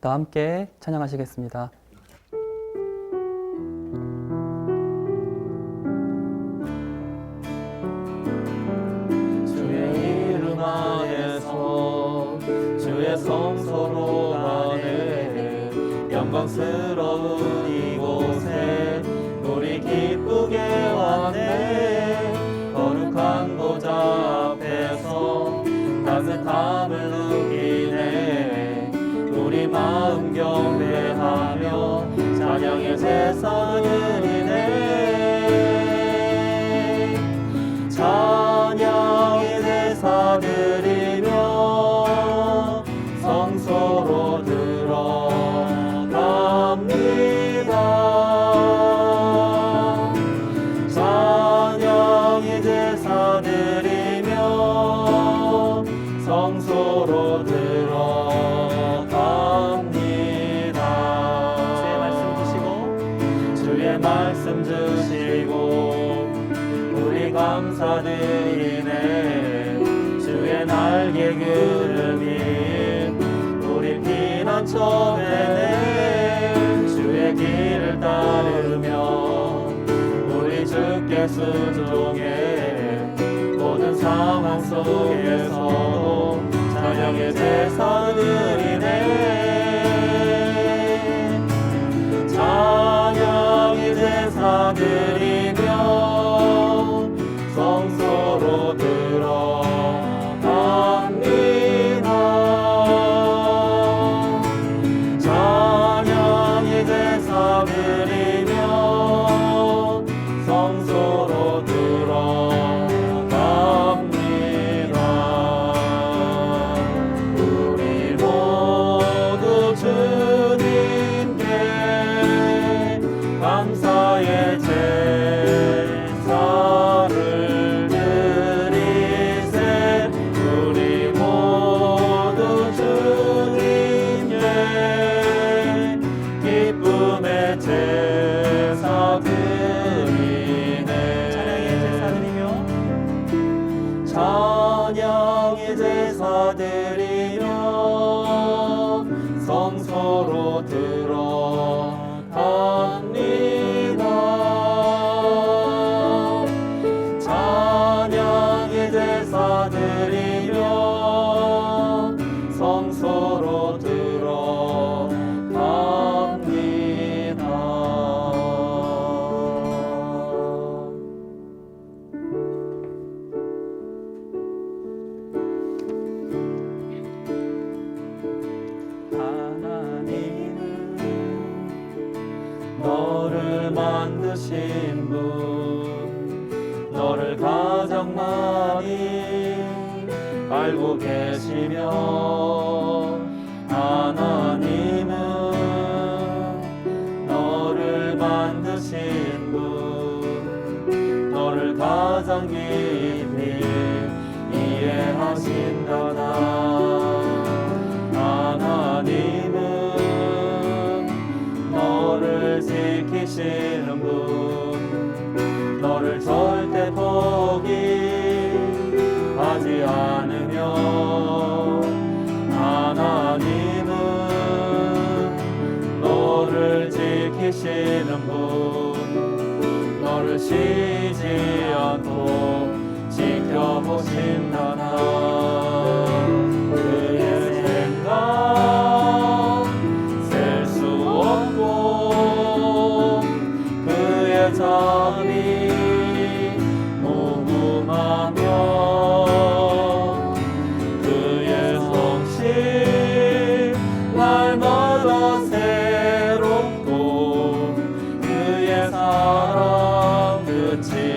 다 함께 찬양하시겠습니다. 주의 이름 안에서 주의 성소로 가네 영광스러운 이곳에 우리 기쁘게 왔네 거룩한 보좌 앞에서 따뜻함을 느끼네 우리 마음 경배하며 찬양의 제사 드리네 찬양의 제사 드리며 성소로 들어갑니다 찬양의 제사 드리며 성소로 들어갑니다 주의 말씀 주시고 우리 감사드리네 주의 날개 구름이 우리 피난처에네 주의 길을 따르며 우리 주께 순종해 모든 상황 속에서도 찬양의 제사 드리네 찬양의 제사 드리며 성소로 들어갑니다 찬양의 제사 드리며 성소로 들어갑니다 우리 모두 주님께 감사의 제사를 드리세 우리 모두 주님께 기쁨의 제사 드리네 찬양의 제사 드리며 성소로 들어갑니다 찬양의 제사 드리며 성소로 하나님은 너를 만드신 분 너를 가장 많이 알고 계시며 하나님은 너를 만드신 분 너를 가장 깊이 이해하신다나 하나님은 너를 지키시는 분 너를 절대 포기하지 않으며 하나님은 너를 지키시는 분 너를 쉬지 않고 지켜보신다나 그의 생각 셀 수 없고 그의 자비 무궁하며 그의 성실 날마다 새롭고 그의 사랑 끝이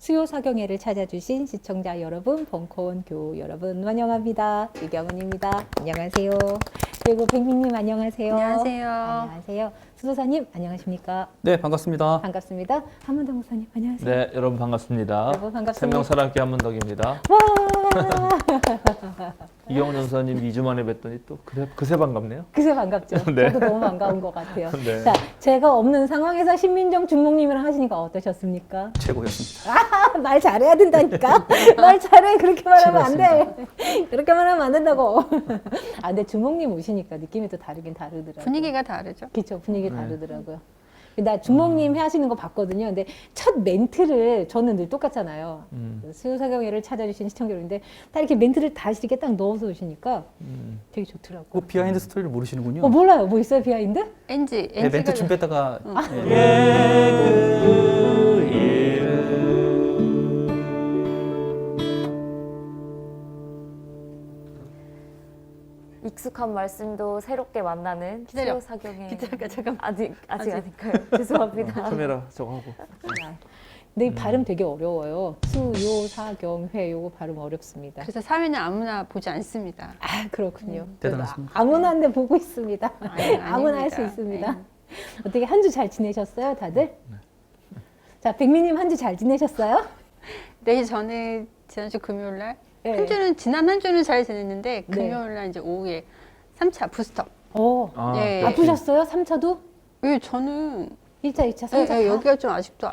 수요 사경회를 찾아주신 시청자 여러분, 벙커원 교우 여러분 환영합니다. 유경은입니다. 안녕하세요. 그리고 백민님 안녕하세요. 안녕하세요. 안녕하세요. 수도사님 안녕하십니까? 네, 반갑습니다. 반갑습니다. 한문덕 목사님 안녕하세요. 네, 여러분 반갑습니다. 여러분 반갑습니다. 생명사랑교회 한문덕입니다. 와! 이경원 전사님 2주 만에 뵀더니 또 그새 반갑네요. 그새 반갑죠. 네. 저도 너무 반가운 것 같아요. 네. 자, 제가 없는 상황에서 신민정 주목님이랑 하시니까 어떠셨습니까? 최고였습니다. 말 잘해야 된다니까. 말 잘해. 그렇게 말하면 안 돼. 그렇게 말하면 안 된다고. 아, 근데 주목님 오시니까 느낌이 또 다르긴 다르더라고요. 분위기가 다르죠. 그렇죠. 분위기 다르더라고요. 나 주목님 하시는 거 봤거든요. 근데 첫 멘트를 저는 늘 똑같잖아요. 수요사경회를 찾아주신 시청자분인데 딱 이렇게 멘트를 다시 이렇게 딱 넣어서 오시니까 되게 좋더라고요. 그 비하인드 스토리를 모르시는군요. 몰라요. 뭐 있어요? 비하인드? NG, 네, 멘트 NG가 준비했다가 예. 그 이름 익숙한 말씀도 새롭게 만나는 기다려. 수요 사경에 기다려, 잠깐만. 아직 아직. 아닐까요? 죄송합니다. 카메라 저거 하고. 근데 이 발음 되게 어려워요. 수요사경회 요거 발음 어렵습니다. 그래서 사회는 아무나 보지 않습니다. 아 그렇군요. 대단하십니다. 아무나한테 보고 있습니다. 아니, 아무나 할 수 아닙니다. 있습니다. 네. 어떻게 한 주 잘 지내셨어요, 다들? 자, 백미님 한 주 잘 지내셨어요? 네, 저는 지난주 금요일 날 네. 지난 한 주는 잘 지냈는데 네. 금요일 날 이제 오후에 3차 부스터. 어, 네. 아프셨어요? 3차도? 예, 저는 1차, 2차, 3차 예, 다 여기가 좀 아직도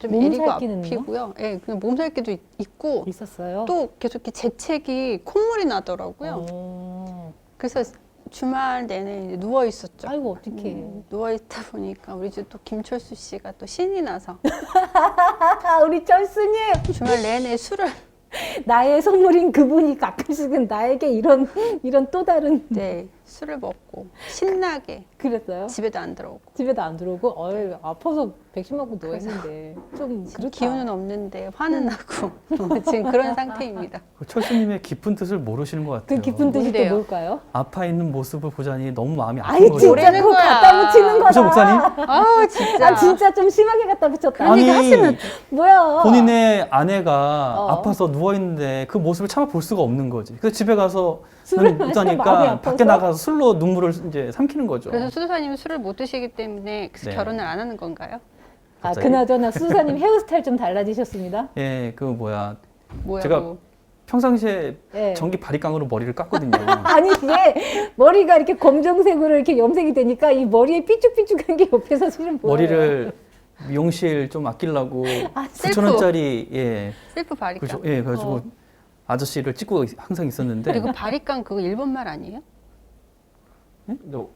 좀 몸살 애리고 끼는요? 아프고요. 예, 그냥 몸살기도 있고 있었어요? 또 계속 이렇게 재채기 콧물이 나더라고요. 어. 그래서 주말 내내 이제 누워 있었죠. 아이고, 어떡해. 누워 있다 보니까 우리 집 또 김철수 씨가 또 신이 나서 아, 우리 철수님! 주말 내내 술을 나의 선물인 그분이 가끔씩은 나에게 이런 또 다른. 네, 술을 먹고 신나게 그랬어요? 집에도 안 들어오고 집에도 안 들어오고, 아파서 백신 맞고 누워있는데. 좀 그렇다. 기운은 없는데 화는 나고 지금 그런 상태입니다. 그 철수님의 깊은 뜻을 모르시는 것 같아요. 그 깊은 뜻이 또 뭔데요? 뭘까요? 아파 있는 모습을 보자니 너무 마음이 아픈 아이, 거죠. 진짜 모르는 그거 거야. 갖다 붙이는 거다. 그죠, 목사님? 아 진짜. 아, 진짜 좀 심하게 갖다 붙였다. 그런 얘기 하시면 뭐야? 본인의 아내가 어. 아파서 누워 있는데 그 모습을 참아 볼 수가 없는 거지. 그래서 집에 가서 술을 못 마셔서 마음이 자니까 아파서? 밖에 나가서 술로 눈물을 이제 삼키는 거죠. 그래서 수도사님은 술을 못 드시기 때문에 그래서 네. 결혼을 안 하는 건가요? 아, 갑자기? 그나저나 수사님 헤어스타일 좀 달라지셨습니다. 예, 그 뭐야. 뭐야? 제가 뭐. 평상시에 예. 전기 바리깡으로 머리를 깎거든요. 아니 이게 머리가 이렇게 검정색으로 이렇게 염색이 되니까 이 머리에 삐쭉삐쭉한 게 옆에서 실은 보여요. 머리를 미용실 좀 아끼려고 아, 9,000원짜리 예, 셀프 바리깡. 그죠? 예, 그래가지고 어. 아저씨를 찍고 항상 있었는데 그리고 바리깡 그거 일본 말 아니에요?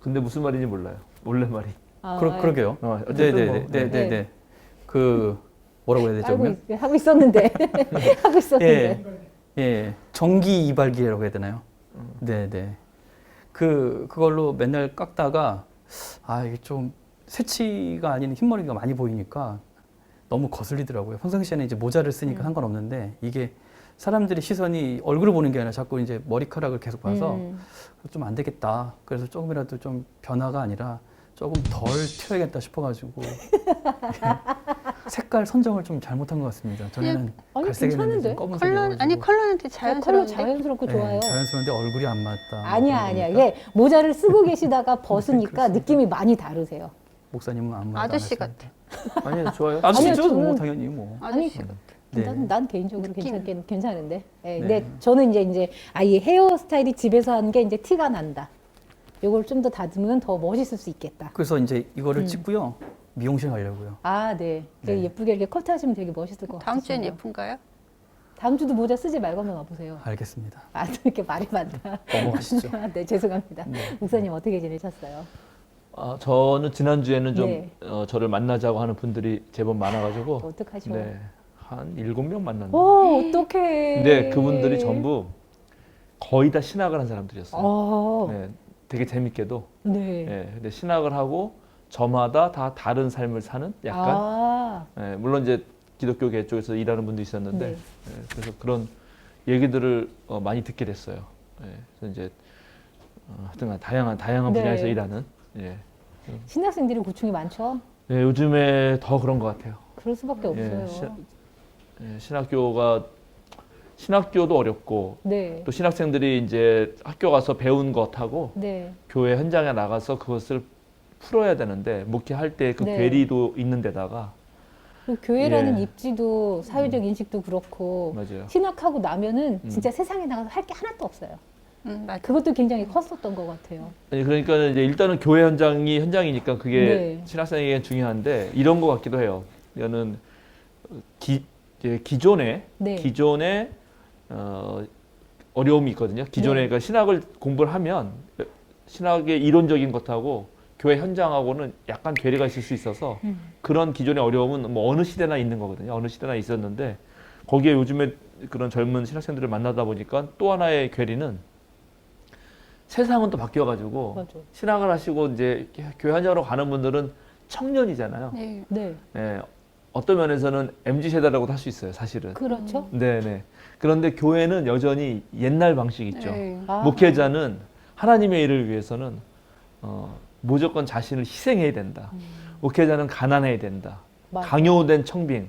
근데 무슨 말인지 몰라요. 원래 말이. 아, 그러게요. 어쨌든 뭐. 네네네. 그 뭐라고 해야 되죠? 그러면? 하고 있었는데 하고 있었는데. 예, 전기 이발기라고 해야 되나요? 네네. 그걸로 맨날 깎다가 아 이게 좀 새치가 아닌 흰머리가 많이 보이니까 너무 거슬리더라고요. 평상시에는 이제 모자를 쓰니까 상관없는데 이게 사람들이 시선이 얼굴을 보는 게 아니라 자꾸 이제 머리카락을 계속 봐서 좀 안 되겠다. 그래서 조금이라도 좀 변화가 아니라 조금 덜 튀어야겠다 싶어가지고 색깔 선정을 좀 잘못한 것 같습니다. 저는 아니, 갈색이었는데 괜찮은데? 좀 검은색이어가지고 컬러 아니 컬러는 되게 컬러 자연스러운데. 자연스럽고 네, 좋아요. 자연스러운데 얼굴이 안 맞다. 아니야 뭐 아니야. 그러니까. 이게 모자를 쓰고 계시다가 벗으니까 느낌이 많이 다르세요. 목사님은 아무 말도 안 아저씨 하시는데. 같아. 아니요, 좋아요. 아저씨죠? 아니요, 뭐 저는- 당연히 뭐. 아저씨 아니, 같아. 네. 난 개인적으로 느낌. 괜찮은데. 예, 네. 근데 저는 이제 이 헤어스타일이 집에서 하는 게 이제 티가 난다. 요걸 좀 더 다듬으면 더 멋있을 수 있겠다. 그래서 이제 이거를 찍고요. 미용실 가려고요. 아, 네. 되게 네. 예쁘게 이렇게 커트하시면 되게 멋있을 것 같아요. 다음 주엔 예쁜가요? 다음 주도 모자 쓰지 말고 한번 와보세요. 알겠습니다. 아, 또 이렇게 말이 많다. 넘어가시죠. 네, 죄송합니다. 네. 목사님 어떻게 지내셨어요? 저는 지난주에는 좀 네. 저를 만나자고 하는 분들이 제법 많아가지고 어떡하셔? 네, 한 7명 만났는데 오, 어떡해. 근데 그분들이 전부 거의 다 신학을 한 사람들이었어요. 네, 되게 재밌게도 네. 네, 근데 신학을 하고 저마다 다 다른 삶을 사는 약간 아, 네, 물론 이제 기독교계 쪽에서 일하는 분도 있었는데 네. 네, 그래서 그런 얘기들을 많이 듣게 됐어요. 네, 그래서 이제 하여튼 다양한 네. 분야에서 일하는 예. 신학생들이 고충이 많죠? 네, 요즘에 더 그런 것 같아요. 그럴 수밖에 예, 없어요. 예, 신학교도 어렵고 네. 또 신학생들이 이제 학교 가서 배운 것하고 네. 교회 현장에 나가서 그것을 풀어야 되는데 목회할 때 그 네. 괴리도 있는 데다가 그 교회라는 예. 입지도 사회적 인식도 그렇고 맞아요. 신학하고 나면은 진짜 세상에 나가서 할 게 하나도 없어요. 맞아. 그것도 굉장히 컸었던 것 같아요. 아니, 그러니까 이제 일단은 교회 현장이니까 그게 네. 신학생에게 중요한데 이런 것 같기도 해요. 이거는 이제 기존에 어려움이 있거든요. 기존에 네. 그러니까 신학을 공부를 하면 신학의 이론적인 것하고 교회 현장하고는 약간 괴리가 있을 수 있어서 그런 기존의 어려움은 뭐 어느 시대나 있는 거거든요. 어느 시대나 있었는데 거기에 요즘에 그런 젊은 신학생들을 만나다 보니까 또 하나의 괴리는 세상은 또 바뀌어가지고 맞아. 신학을 하시고 이제 교회 현장으로 가는 분들은 청년이잖아요. 네. 네. 예, 어떤 면에서는 MZ 세대라고도 할 수 있어요, 사실은. 그렇죠. 네네. 그런데 교회는 여전히 옛날 방식 있죠. 네. 아. 목회자는 하나님의 일을 위해서는 무조건 자신을 희생해야 된다. 목회자는 가난해야 된다. 맞아. 강요된 청빙.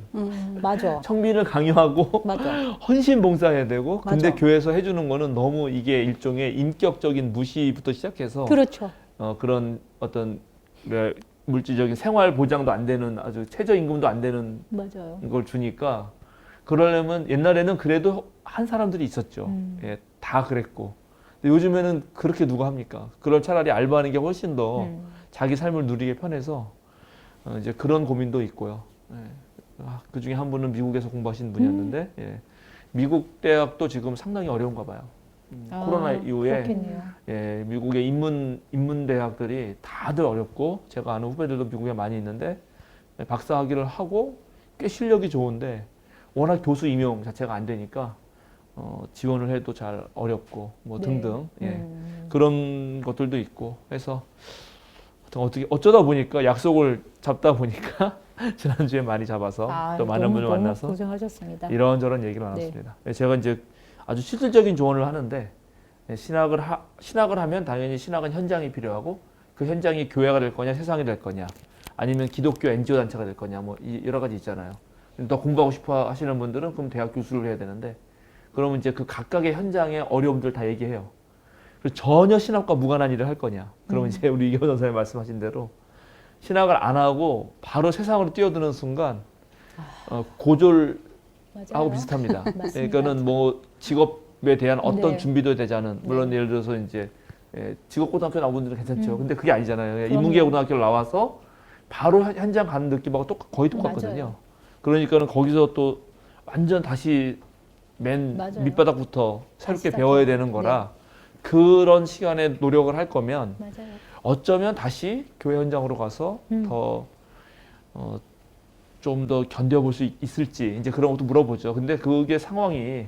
맞아. 청빙을 강요하고 맞아. 헌신 봉사해야 되고 근데 맞아. 교회에서 해주는 거는 너무 이게 일종의 인격적인 무시부터 시작해서 그렇죠. 그런 어떤 물질적인 생활 보장도 안 되는 아주 최저임금도 안 되는 맞아요. 걸 주니까 그러려면 옛날에는 그래도 한 사람들이 있었죠. 예, 다 그랬고. 근데 요즘에는 그렇게 누가 합니까? 그럴 차라리 알바하는 게 훨씬 더 자기 삶을 누리기 편해서 이제 그런 고민도 있고요. 예. 그 중에 한 분은 미국에서 공부하신 분이었는데 예. 미국 대학도 지금 상당히 어려운가 봐요. 코로나 이후에 그렇겠네요. 예, 미국의 인문 대학들이 다들 어렵고 제가 아는 후배들도 미국에 많이 있는데 박사학위를 하고 꽤 실력이 좋은데 워낙 교수 임용 자체가 안 되니까 지원을 해도 잘 어렵고 뭐 네. 등등 예. 그런 것들도 있고 해서 어떻게 어쩌다 보니까 약속을 잡다 보니까 지난주에 많이 잡아서 또 많은 분을 만나서 고생하셨습니다. 이런저런 얘기를 나눴습니다. 제가 이제 아주 실질적인 조언을 하는데 신학을 하면 당연히 신학은 현장이 필요하고 그 현장이 교회가 될 거냐 세상이 될 거냐 아니면 기독교 NGO 단체가 될 거냐 뭐 여러 가지 있잖아요. 더 공부하고 싶어 하시는 분들은 그럼 대학 교수를 해야 되는데 그러면 이제 그 각각의 현장의 어려움들 다 얘기해요. 그리고 전혀 신학과 무관한 일을 할 거냐. 그러면 이제 우리 이경 전사님 말씀하신 대로 신학을 안 하고 바로 세상으로 뛰어드는 순간 고졸하고 맞아요. 비슷합니다. 맞습니다. 그러니까는 뭐 직업에 대한 어떤 네. 준비도 되지 않은 물론 예를 들어서 이제 직업고등학교 나온 분들은 괜찮죠. 근데 그게 아니잖아요. 그럼요. 인문계고등학교를 나와서 바로 현장 가는 느낌하고 거의 똑같거든요. 맞아요. 그러니까는 거기서 또 완전 다시 맨 맞아요. 밑바닥부터 새롭게 다시 배워야 시작해야 되는 거라 그런 시간에 노력을 할 거면 맞아요. 어쩌면 다시 교회 현장으로 가서 더 좀 더 견뎌볼 수 있을지 이제 그런 것도 물어보죠. 근데 그게 상황이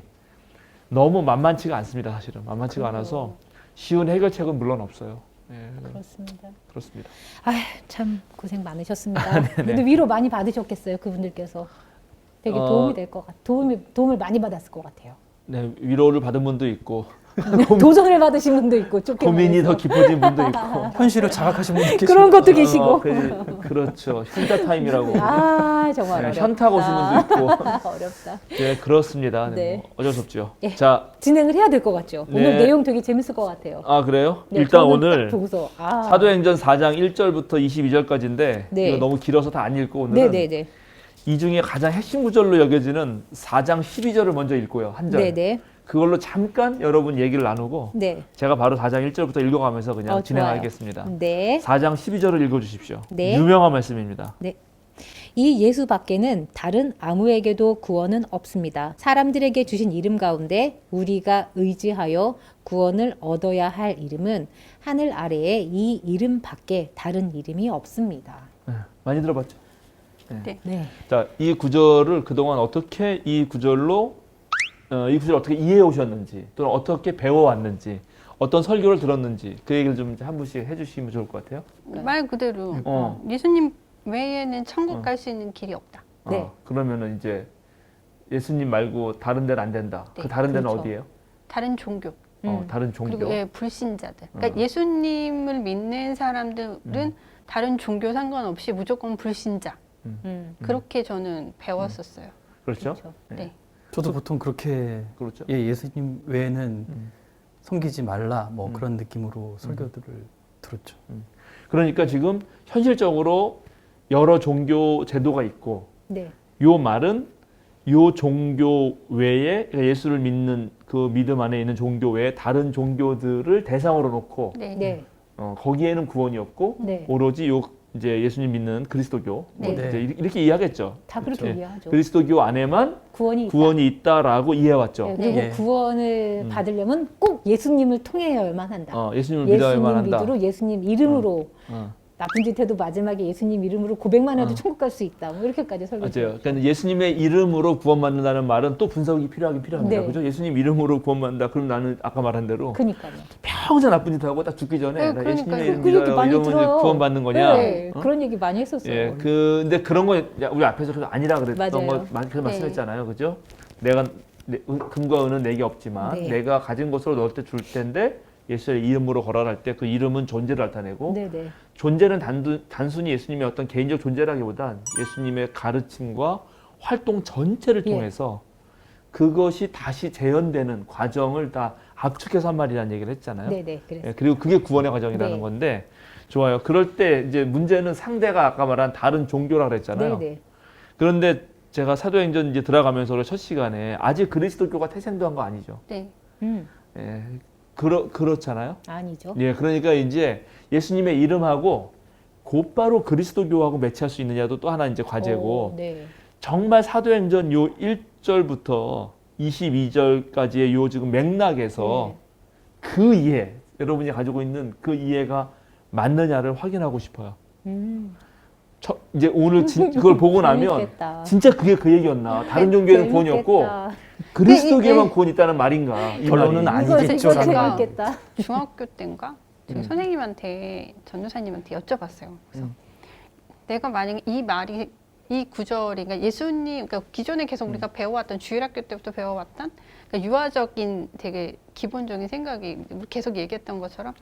너무 만만치가 않습니다. 사실은 만만치가 않아서 쉬운 해결책은 물론 없어요. 예, 그렇습니다. 그렇습니다. 참 고생 많으셨습니다. 그래도 위로 많이 받으셨겠어요, 그분들께서. 되게 도움이 될 것 같아요. 도움을 많이 받았을 것 같아요. 네, 위로를 받은 분도 있고 도전을 받으신 분도 있고 좁게 고민이 말해서. 더 깊어진 분도 있고 현실을 자각하신 분들 계시고 그런 것도 계시고. 그렇죠. 현자 타임이라고. 아 정말 네, 어렵다. 현타 오신 분도 있고. 어렵다. 네, 그렇습니다. 네, 네. 뭐 어쩔 수 없죠. 예. 자, 진행을 해야 될 것 같죠. 네. 오늘 내용 되게 재밌을 것 같아요. 아 그래요? 네, 일단 저는 오늘 딱 보고서 사도행전 4장 1절부터 22절까지인데 네. 이거 너무 길어서 다 안 읽고 오늘은 네네네. 이 중에 가장 핵심 구절로 여겨지는 4장 12절을 먼저 읽고요. 한 절. 네네. 그걸로 잠깐 여러분 얘기를 나누고 네. 제가 바로 4장 1절부터 읽어가면서 그냥 좋아요. 진행하겠습니다. 네. 4장 12절을 읽어주십시오. 네. 유명한 말씀입니다. 이 예수 밖에는 다른 아무에게도 구원은 없습니다. 사람들에게 주신 이름 가운데 우리가 의지하여 구원을 얻어야 할 이름은 하늘 아래에 이 이름 밖에 다른 이름이 없습니다. 네, 많이 들어봤죠? 네. 자, 이 구절을 그동안 어떻게 이 구절로 이 구절을 어떻게 이해해 오셨는지 또는 어떻게 배워왔는지 어떤 설교를 들었는지 그 얘기를 좀 한 분씩 해주시면 좋을 것 같아요. 말 그대로 어. 예수님 외에는 천국 갈 수 있는 길이 없다. 네. 그러면은 이제 예수님 말고 다른 데는 안 된다. 네, 그 다른 데는 그렇죠. 어디예요? 다른 종교. 다른 종교. 그리고 불신자들. 그러니까 예수님을 믿는 사람들은 다른 종교 상관없이 무조건 불신자. 그렇게 저는 배웠었어요. 그렇죠? 그렇죠. 네. 저도 보통 그렇게 그렇죠. 예수님 외에는 음. 섬기지 말라 뭐 음. 그런 느낌으로 설교들을 들었죠. 그러니까 지금 현실적으로 여러 종교 제도가 있고 네. 요 말은 요 종교 외에 그러니까 예수를 믿는 그 믿음 안에 있는 종교 외에 다른 종교들을 대상으로 놓고 네. 네. 거기에는 구원이 없고 네. 오로지 요 이제 예수님 믿는 그리스도교 네. 뭐 이제 이렇게 이해하겠죠. 다 그렇게 그렇죠. 이해하죠. 그리스도교 안에만 구원이 있다. 구원이 있다라고 이해해왔죠. 네, 그리고 예. 구원을 음. 받으려면 꼭 예수님을 통해야만 한다. 예수님을 믿어야만 예수님 한다. 믿으로 예수님 이름으로 어. 나쁜 짓 해도 마지막에 예수님 이름으로 고백만 해도 어. 천국 갈 수 있다. 뭐 이렇게까지 설교해요. 맞아요. 그러니까 예수님의 이름으로 구원받는다는 말은 또 분석이 필요합니다. 네. 그죠? 예수님 이름으로 구원받는다. 그럼 나는 아까 말한 대로 그러니까요. 평생 나쁜 짓 하고 딱 죽기 전에 네, 나 그러니까요. 예수님의 이름 그 얘기 믿어요. 많이 이러면 이제 들어요. 구원받는 거냐? 네, 어? 그런 얘기 많이 했었어요. 예, 근데 그런 거 우리 앞에서 그래도 아니라 그랬던 맞아요. 거 그래서 말씀했잖아요. 그죠? 내가 금과 은은 내게 없지만 네. 내가 가진 것으로 너한테 줄 텐데 예수의 이름으로 걸어갈 때 그 이름은 존재를 나타내고 네네. 존재는 단순히 예수님의 어떤 개인적 존재라기보단 예수님의 가르침과 활동 전체를 예. 통해서 그것이 다시 재현되는 과정을 다 압축해서 한 말이라는 얘기를 했잖아요. 네네. 그래서 예, 그리고 그게 구원의 과정이라는 네. 건데 좋아요. 그럴 때 이제 문제는 상대가 아까 말한 다른 종교라 그랬잖아요. 네네. 그런데 제가 사도행전 이제 들어가면서 첫 시간에 아직 그리스도교가 태생도 한 거 아니죠. 네. 예, 그렇잖아요. 아니죠. 예, 그러니까 이제 예수님의 이름하고 곧바로 그리스도교하고 매치할 수 있느냐도 또 하나 이제 과제고 네. 정말 사도행전 요 1절부터 22절까지의 요 지금 맥락에서 네. 그 이해, 여러분이 가지고 있는 그 이해가 맞느냐를 확인하고 싶어요. 이제 오늘 그걸 보고 나면 재밌겠다. 진짜 그게 그 얘기였나? 다른 종교에는 구원이 없고 재밌겠다. 그리스도교에만 구원이 있다는 말인가? 이 결론은 말이. 아니겠죠라는 이거 말. 재밌겠다. 중학교 때인가 제가 선생님한테 전도사님한테 여쭤봤어요. 그래서 내가 만약에 이 말이 이 구절이 그러니까 예수님 그러니까 기존에 계속 우리가 배워왔던 주일학교 때부터 배워왔던 그러니까 유아적인 되게 기본적인 생각이 우리 계속 얘기했던 것처럼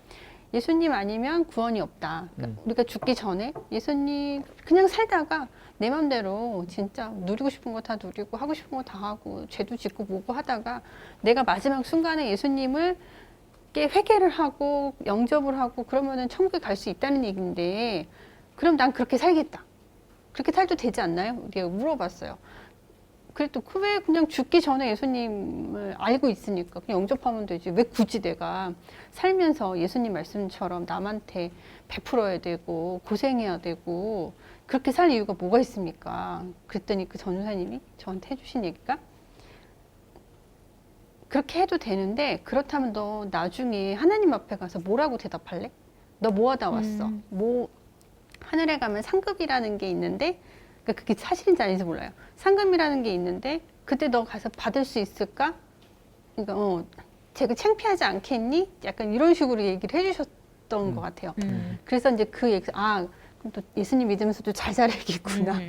예수님 아니면 구원이 없다. 그러니까 우리가 죽기 전에 예수님 그냥 살다가 내 맘대로 진짜 누리고 싶은 거 다 누리고 하고 싶은 거 다 하고 죄도 짓고 뭐고 하다가 내가 마지막 순간에 예수님을 게 회개를 하고 영접을 하고 그러면은 천국에 갈 수 있다는 얘기인데 그럼 난 그렇게 살겠다. 그렇게 살도 되지 않나요? 우리가 물어봤어요. 그래도 그 왜 그냥 죽기 전에 예수님을 알고 있으니까 그냥 영접하면 되지. 왜 굳이 내가 살면서 예수님 말씀처럼 남한테 베풀어야 되고 고생해야 되고 그렇게 살 이유가 뭐가 있습니까? 그랬더니 그 전도사님이 저한테 해주신 얘기가 그렇게 해도 되는데 그렇다면 너 나중에 하나님 앞에 가서 뭐라고 대답할래? 너 뭐 하다 왔어? 뭐 하늘에 가면 상급이라는 게 있는데 그러니까 그게 사실인지 아닌지 몰라요. 상급이라는 게 있는데 그때 너 가서 받을 수 있을까? 그러니까 제가 창피하지 않겠니? 약간 이런 식으로 얘기를 해주셨던 것 같아요. 그래서 이제 그 얘기 그럼 또 예수님 믿으면서도 잘 살아야겠구나.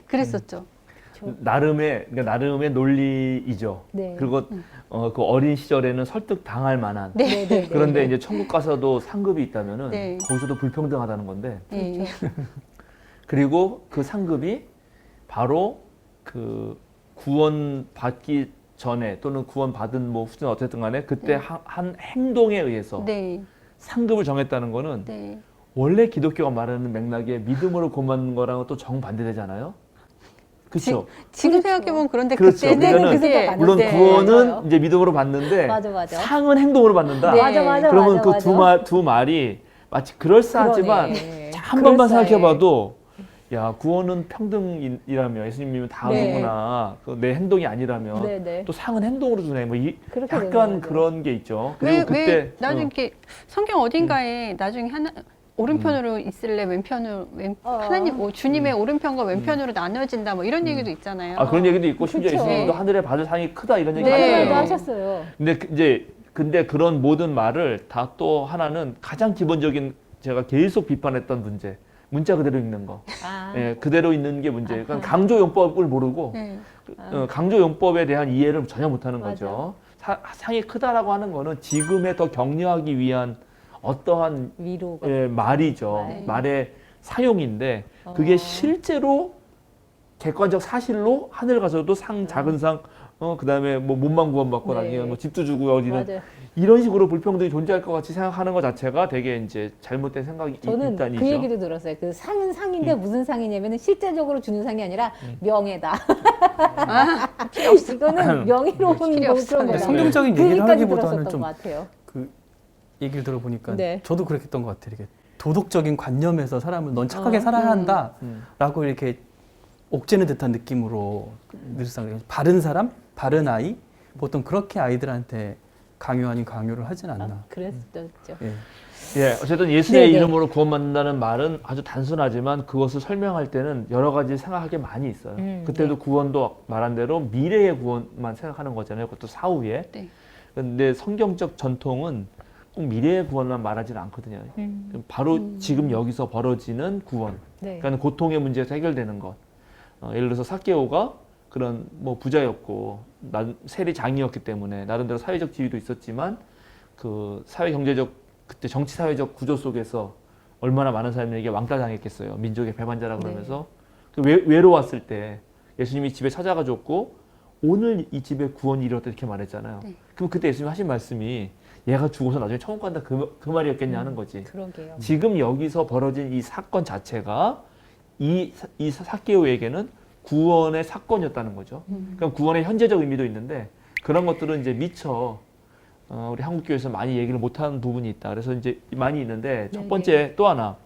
그랬었죠. 나름의 논리이죠. 네. 그리고 그 어린 시절에는 설득 당할 만한. 네. 네. 그런데 네. 이제 천국 가서도 상급이 있다면은 네. 거기서도 불평등하다는 건데. 네. 그리고 그 상급이 바로 그 구원 받기 전에 또는 구원 받은 뭐 후진 어쨌든 간에 그때 한 행동에 의해서 네. 상급을 정했다는 거는 네. 원래 기독교가 말하는 맥락에 믿음으로 구원받는 거랑은 또 정반대되잖아요. 그렇죠. 지금 그렇죠. 생각해보면 그런데 그렇죠. 그때는 그러니까는 그게 물론 네, 구원은 맞아요. 이제 믿음으로 받는데 맞아. 상은 행동으로 받는다. 네. 맞아. 그러면 맞아. 그 두 말이 마치 그럴싸하지만 그러네. 한 번만 그럴싸해. 생각해봐도 야 구원은 평등이라며 예수님이면 다 네. 하는구나. 내 행동이 아니라면 네네. 또 상은 행동으로 주네. 뭐 그렇게 약간 되는 거죠. 그런 게 있죠. 왜 그리고 그때 나중에 이렇게 성경 어딘가에 나중에 오른편으로 있을래 왼편으로 하나님 주님의 오른편과 왼편으로 나눠진다 뭐 이런 얘기도 있잖아요. 그런 얘기도 있고 심지어 그쵸. 예수님도 하늘에 받을 상이 크다 이런 얘기 네. 그런 말도 하잖아요. 하셨어요. 근데 그런 모든 말을 다 또 하나는 가장 기본적인 제가 계속 비판했던 문자 그대로 읽는 거. 예, 그대로 있는 게 문제예요. 그러니까 강조용법을 모르고 네. 강조용법에 대한 이해를 전혀 못하는 맞아. 거죠. 상이 크다라고 하는 거는 지금에 더 격려하기 위한 어떠한 위로가. 말이죠. 네. 말의 사용인데 그게 실제로 객관적 사실로 하늘 가서도 상 작은 상 그다음에 뭐 몸만 구원받고 네. 나중에 뭐 집도 주고 어디는 맞아요. 이런 식으로 불평등이 존재할 것 같이 생각하는 것 자체가 되게 이제 잘못된 생각이 저는 일단이죠. 그 얘기도 들었어요. 그 상은 상인데 무슨 상이냐면은 실제적으로 주는 상이 아니라 명예다. 이거는 명예로운 뭐 필요 없어요. 그런 거다. 성경적인 그 얘기를 얘기까지 하기보다는 들었었던 좀 것 같아요. 그 얘기를 들어보니까 네. 저도 그랬던 것 같아요. 이게 도덕적인 관념에서 사람을 넌 착하게 살아야 한다라고 이렇게 옥죄는 듯한 느낌으로 늘상 바른 사람, 바른 아이 보통 그렇게 아이들한테 강요 아닌 강요를 하진 않나. 그랬었죠. 예. 예, 어쨌든 예수의 네네. 이름으로 구원받는다는 말은 아주 단순하지만 그것을 설명할 때는 여러 가지 생각할 게 많이 있어요. 그때도 네. 구원도 말한 대로 미래의 구원만 생각하는 거잖아요. 그것도 사후에. 네. 근데 성경적 전통은 꼭 미래의 구원만 말하지는 않거든요. 바로 지금 여기서 벌어지는 구원. 네. 그러니까 고통의 문제에서 해결되는 것. 예를 들어서 삭개오가 그런 뭐 부자였고 세리 장이었기 때문에 나름대로 사회적 지위도 있었지만 그 사회 경제적 그때 정치 사회적 구조 속에서 얼마나 많은 사람에게 왕따 당했겠어요. 민족의 배반자라 그러면서 그 외로웠을 때 예수님이 집에 찾아가 줬고 오늘 이 집에 구원이 이르렀다 이렇게 말했잖아요. 네. 그럼 그때 예수님 하신 말씀이 얘가 죽어서 나중에 천국 간다 그 말이었겠냐 하는 거지. 그러게요. 지금 여기서 벌어진 이 사건 자체가 이 삭개오에게는 구원의 사건이었다는 거죠. 그럼 구원의 현재적 의미도 있는데 그런 것들은 이제 미처 우리 한국교회에서 많이 얘기를 못하는 부분이 있다. 그래서 이제 많이 있는데 첫 번째 또 하나.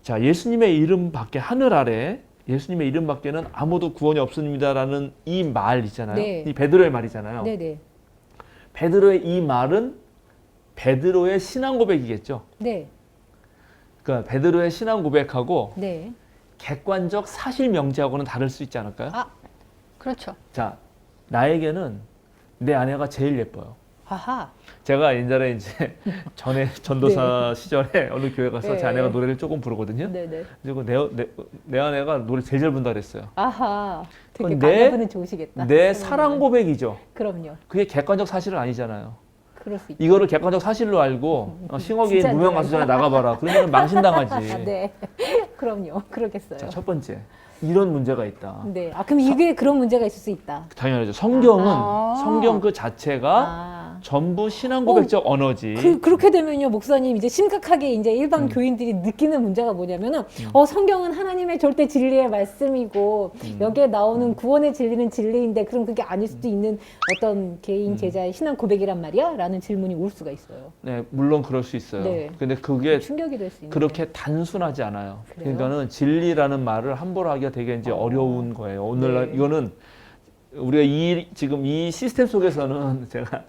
자, 예수님의 이름 밖에 하늘 아래 예수님의 이름 밖에는 아무도 구원이 없습니다라는 이 말 있잖아요. 네. 이 베드로의 말이잖아요. 네네. 베드로의 이 말은 베드로의 신앙 고백이겠죠. 네. 그러니까 베드로의 신앙 고백하고 네. 객관적 사실 명제하고는 다를 수 있지 않을까요? 아, 그렇죠. 자, 나에게는 내 아내가 제일 예뻐요. 하하. 제가 옛날에 이제 전도사 시절에 어느 교회 가서 제 네. 아내가 노래를 조금 부르거든요. 네네. 그리고 내 아내가 노래 제일 잘 부른다 그랬어요. 아하. 되게 그건 가녀분은 좋으시겠다. 내 사랑 고백이죠. 그럼요. 그게 객관적 사실은 아니잖아요. 그럴 수 있죠. 이거를 객관적 사실로 알고 싱어게인 진짜 무명 가수전에 나가봐라. 그러면 망신당하지. 아, 네. 그럼요. 그러겠어요. 자, 첫 번째. 이런 문제가 있다. 네. 아, 그럼 이게 그런 문제가 있을 수 있다. 당연하죠. 성경은 아. 성경 그 자체가 아. 전부 신앙 고백적 언어지. 그렇게 되면요, 목사님, 이제 심각하게 이제 일반 교인들이 느끼는 문제가 뭐냐면은, 성경은 하나님의 절대 진리의 말씀이고, 여기에 나오는 구원의 진리는 진리인데, 그럼 그게 아닐 수도 있는 어떤 개인 제자의 신앙 고백이란 말이야? 라는 질문이 올 수가 있어요. 네, 물론 그럴 수 있어요. 네. 근데 그게 충격이 될 수 있는. 그렇게 단순하지 않아요. 그래요? 그러니까는 진리라는 말을 함부로 하기가 되게 이제 어려운 거예요. 오늘날 네. 이거는 우리가 지금 이 시스템 속에서는 제가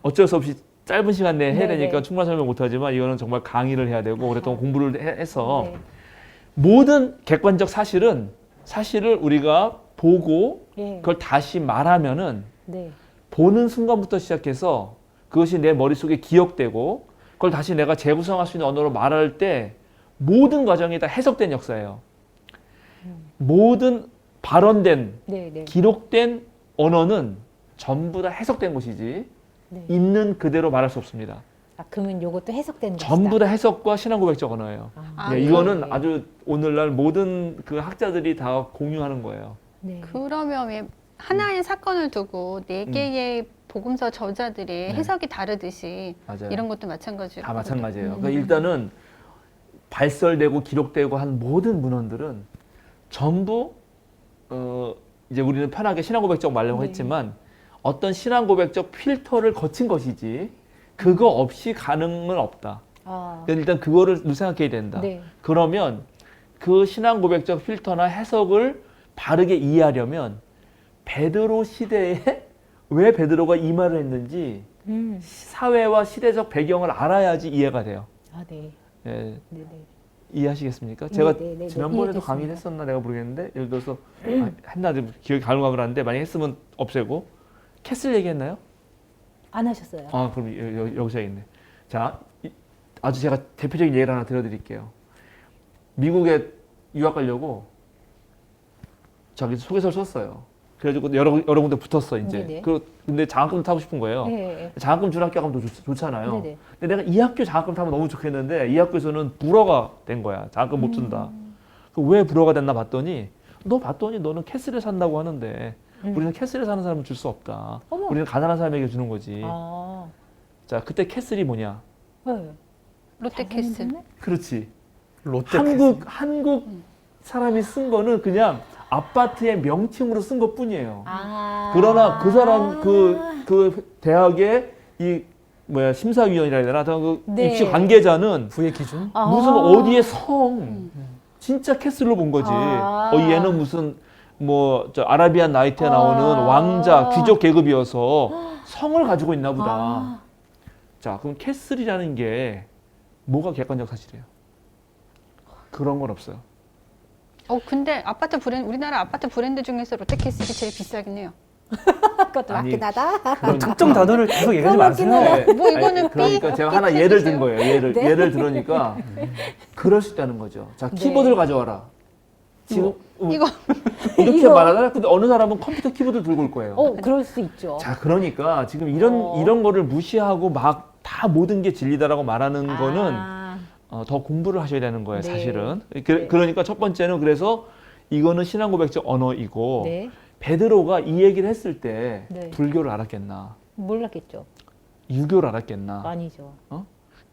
어쩔 수 없이 짧은 시간 내에 해야 네, 되니까 네. 충분한 설명 못하지만 이거는 정말 강의를 해야 되고 오랫동안 공부를 해서 네. 모든 객관적 사실을 우리가 보고 예. 그걸 다시 말하면은 네. 보는 순간부터 시작해서 그것이 내 머릿속에 기억되고 그걸 다시 내가 재구성할 수 있는 언어로 말할 때 모든 과정이 다 해석된 역사예요. 모든 발언된 네. 네. 기록된 언어는 전부 다 해석된 것이지 네. 있는 그대로 말할 수 없습니다. 아, 그러면 요것도 해석된 것이다. 전부 다 해석과 신앙 고백적 언어예요. 아, 네, 네. 이거는 아주 오늘날 모든 그 학자들이 다 공유하는 거예요. 네. 그러면 왜 하나의 사건을 두고 네 개의 복음서 저자들의 해석이 다르듯이 맞아요. 이런 것도 마찬가지예요. 다 마찬가지예요. 그러니까 일단은 발설되고 기록되고 한 모든 문헌들은 전부 이제 우리는 편하게 신앙 고백적 말려고 네. 했지만 어떤 신앙 고백적 필터를 거친 것이지 그거 없이 가능은 없다. 아, 그러니까 일단 그거를 늘 생각해야 된다. 네. 그러면 그 신앙 고백적 필터나 해석을 바르게 이해하려면 베드로 시대에 왜 베드로가 이 말을 했는지 사회와 시대적 배경을 알아야지 이해가 돼요. 아, 네. 예, 네, 네. 이해하시겠습니까? 제가 네. 지난번에도 이해됐습니다. 강의를 했었나 내가 모르겠는데 예를 들어서 했나 기억이 가물가물한데 만약에 했으면 없애고 캐슬 얘기했나요? 안 하셨어요. 아 그럼 여기서 있네. 자, 아주 제가 대표적인 예를 하나 들어드릴게요. 미국에 유학 가려고 저기 소개서를 썼어요. 그래가지고 여러 군데 붙었어 이제. 네네. 근데 장학금 타고 싶은 거예요. 네. 장학금 주는 학교 가면 더 좋잖아요. 네네. 근데 내가 이 학교 장학금 타면 너무 좋겠는데 이 학교에서는 불허가 된 거야. 장학금 못 준다. 왜 불허가 됐나 봤더니 너 봤더니 너는 캐슬에 산다고 하는데 우리는 캐슬에 사는 사람은 줄 수 없다. 어머. 우리는 가난한 사람에게 주는 거지. 아, 자, 그때 캐슬이 뭐냐? 네. 롯데캐슬. 그렇지. 롯데 한국 사람이 쓴 거는 그냥 아파트의 명칭으로 쓴 것뿐이에요. 아. 그러나 그 사람 그 대학의 이 뭐야 심사위원이라 해야 되나? 하여튼 그 네. 입시 관계자는 부의 기준? 아. 무슨 어디에 성 진짜 캐슬로 본 거지. 아. 얘는 무슨 뭐 저 아라비안 나이트에 나오는 아. 왕자 귀족 계급이어서 성을 가지고 있나 보다. 아. 자, 그럼 캐슬이라는 게 뭐가 객관적 사실이에요? 그런 건 없어요. 근데 아파트 브랜드, 우리나라 아파트 브랜드 중에서 롯데캐슬이 제일 비싸긴 해요. 그것도 아니, 맞긴 하다. 그런 특정 단어를 계속 얘기하지 그건 마세요. 네. 뭐 이거는 그러니까 삐- 제가 삐 하나 예를 해주세요. 든 거예요. 네. 예를 들으니까 그럴 수 있다는 거죠. 자, 네. 키보드를 가져와라. 지금 이거 이렇게 이거. 말하잖아요. 근데 어느 사람은 컴퓨터 키보드를 들고 올 거예요. 그럴 수 있죠. 자, 그러니까 지금 이런 거를 무시하고 막 다 모든 게 진리다라고 말하는 거는 아, 더 공부를 하셔야 되는 거예요, 네. 사실은. 네. 그러니까 첫 번째는 그래서 이거는 신앙 고백적 언어이고 네. 베드로가 이 얘기를 했을 때 네. 불교를 알았겠나? 몰랐겠죠. 유교를 알았겠나? 아니죠.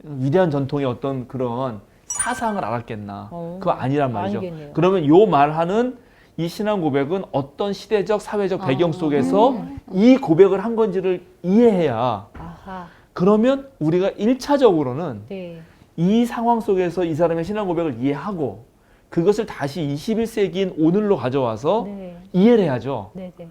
위대한 전통의 어떤 그런 사상을 알았겠나? 그거 아니란 말이죠. 아니겠네요. 그러면 요 말하는 이 신앙 고백은 어떤 시대적, 사회적 배경 속에서 이 고백을 한 건지를 이해해야 아하. 그러면 우리가 1차적으로는 네. 이 상황 속에서 이 사람의 신앙 고백을 이해하고 그것을 다시 21세기인 오늘로 가져와서 네. 이해를 해야죠. 네. 네.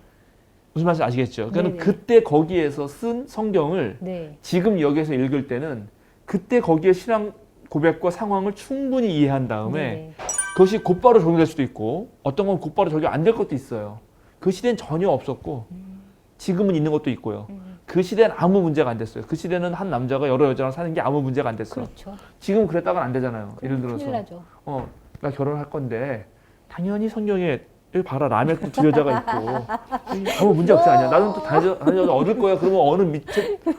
무슨 말인지 아시겠죠? 그러니까 네네. 그때 거기에서 쓴 성경을 네. 지금 여기서 읽을 때는 그때 거기에 신앙 고백과 상황을 충분히 이해한 다음에 네. 그것이 곧바로 적용될 수도 있고 어떤 건 곧바로 적용 안 될 것도 있어요. 그 시대는 전혀 없었고 지금은 있는 것도 있고요. 그 시대는 아무 문제가 안 됐어요. 그 시대는 한 남자가 여러 여자랑 사는 게 아무 문제가 안 됐어요. 그렇죠. 지금 그랬다가는 안 되잖아요. 예를 들어서 큰일 나죠. 나 결혼할 건데 당연히 성경에 여기 봐라 라멕도 두 여자가 있고 아무 문제 없지 않냐. 나는 또 다른 여자 얻을 거야. 그러면 어느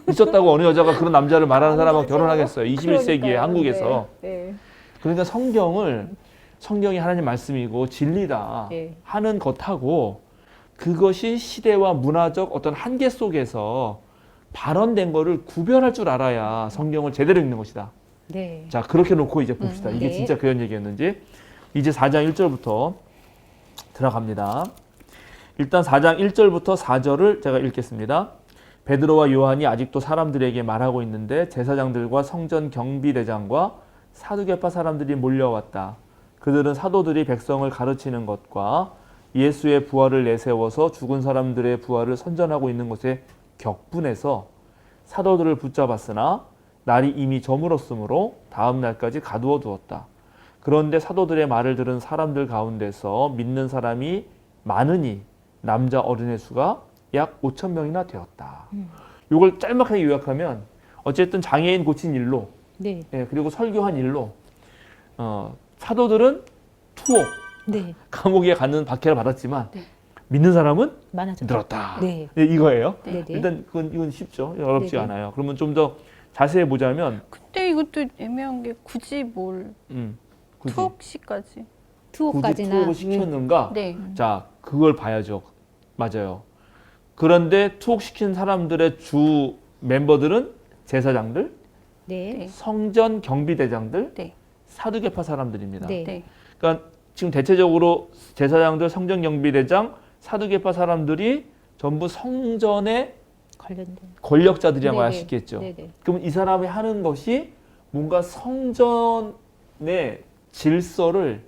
미쳤다고 어느 여자가 그런 남자를 말하는 사람하고 결혼하겠어요. 21세기에 그러니까요. 한국에서. 네. 그러니까 성경이 하나님 말씀이고 진리다 네. 하는 것하고 그것이 시대와 문화적 어떤 한계 속에서 발언된 거를 구별할 줄 알아야 성경을 제대로 읽는 것이다. 네. 자, 그렇게 놓고 이제 봅시다. 이게 네. 진짜 그런 얘기였는지. 이제 4장 1절부터 들어갑니다. 일단 4장 1절부터 4절을 제가 읽겠습니다. 베드로와 요한이 아직도 사람들에게 말하고 있는데 제사장들과 성전 경비대장과 사두개파 사람들이 몰려왔다. 그들은 사도들이 백성을 가르치는 것과 예수의 부활을 내세워서 죽은 사람들의 부활을 선전하고 있는 것에 격분해서 사도들을 붙잡았으나 날이 이미 저물었으므로 다음 날까지 가두어 두었다. 그런데 사도들의 말을 들은 사람들 가운데서 믿는 사람이 많으니 남자 어린의 수가 약 5천 명이나 되었다. 이걸 짤막하게 요약하면 어쨌든 장애인 고친 일로 네. 그리고 설교한 일로 사도들은 투옥 네. 감옥에 가는 박해를 받았지만 믿는 사람은 많아졌죠. 늘었다. 네. 이거예요. 네. 네. 일단 이건 쉽죠. 어렵지 네네. 않아요. 그러면 좀 더 자세히 보자면 근데 이것도 애매한 게 굳이 뭘 굳이 투옥시까지. 투옥까지나. 투옥을 시켰는가? 네. 자, 그걸 봐야죠. 맞아요. 그런데 투옥시킨 사람들의 주 멤버들은 제사장들, 네. 네. 성전 경비대장들, 네. 사두개파 사람들입니다. 네. 네. 그러니까 지금 대체적으로 제사장들, 성전 경비대장, 사두개파 사람들이 전부 성전의 관련된. 권력자들이라고 네네. 할 수 있겠죠. 네네. 그럼 이 사람이 하는 것이 뭔가 성전의 질서를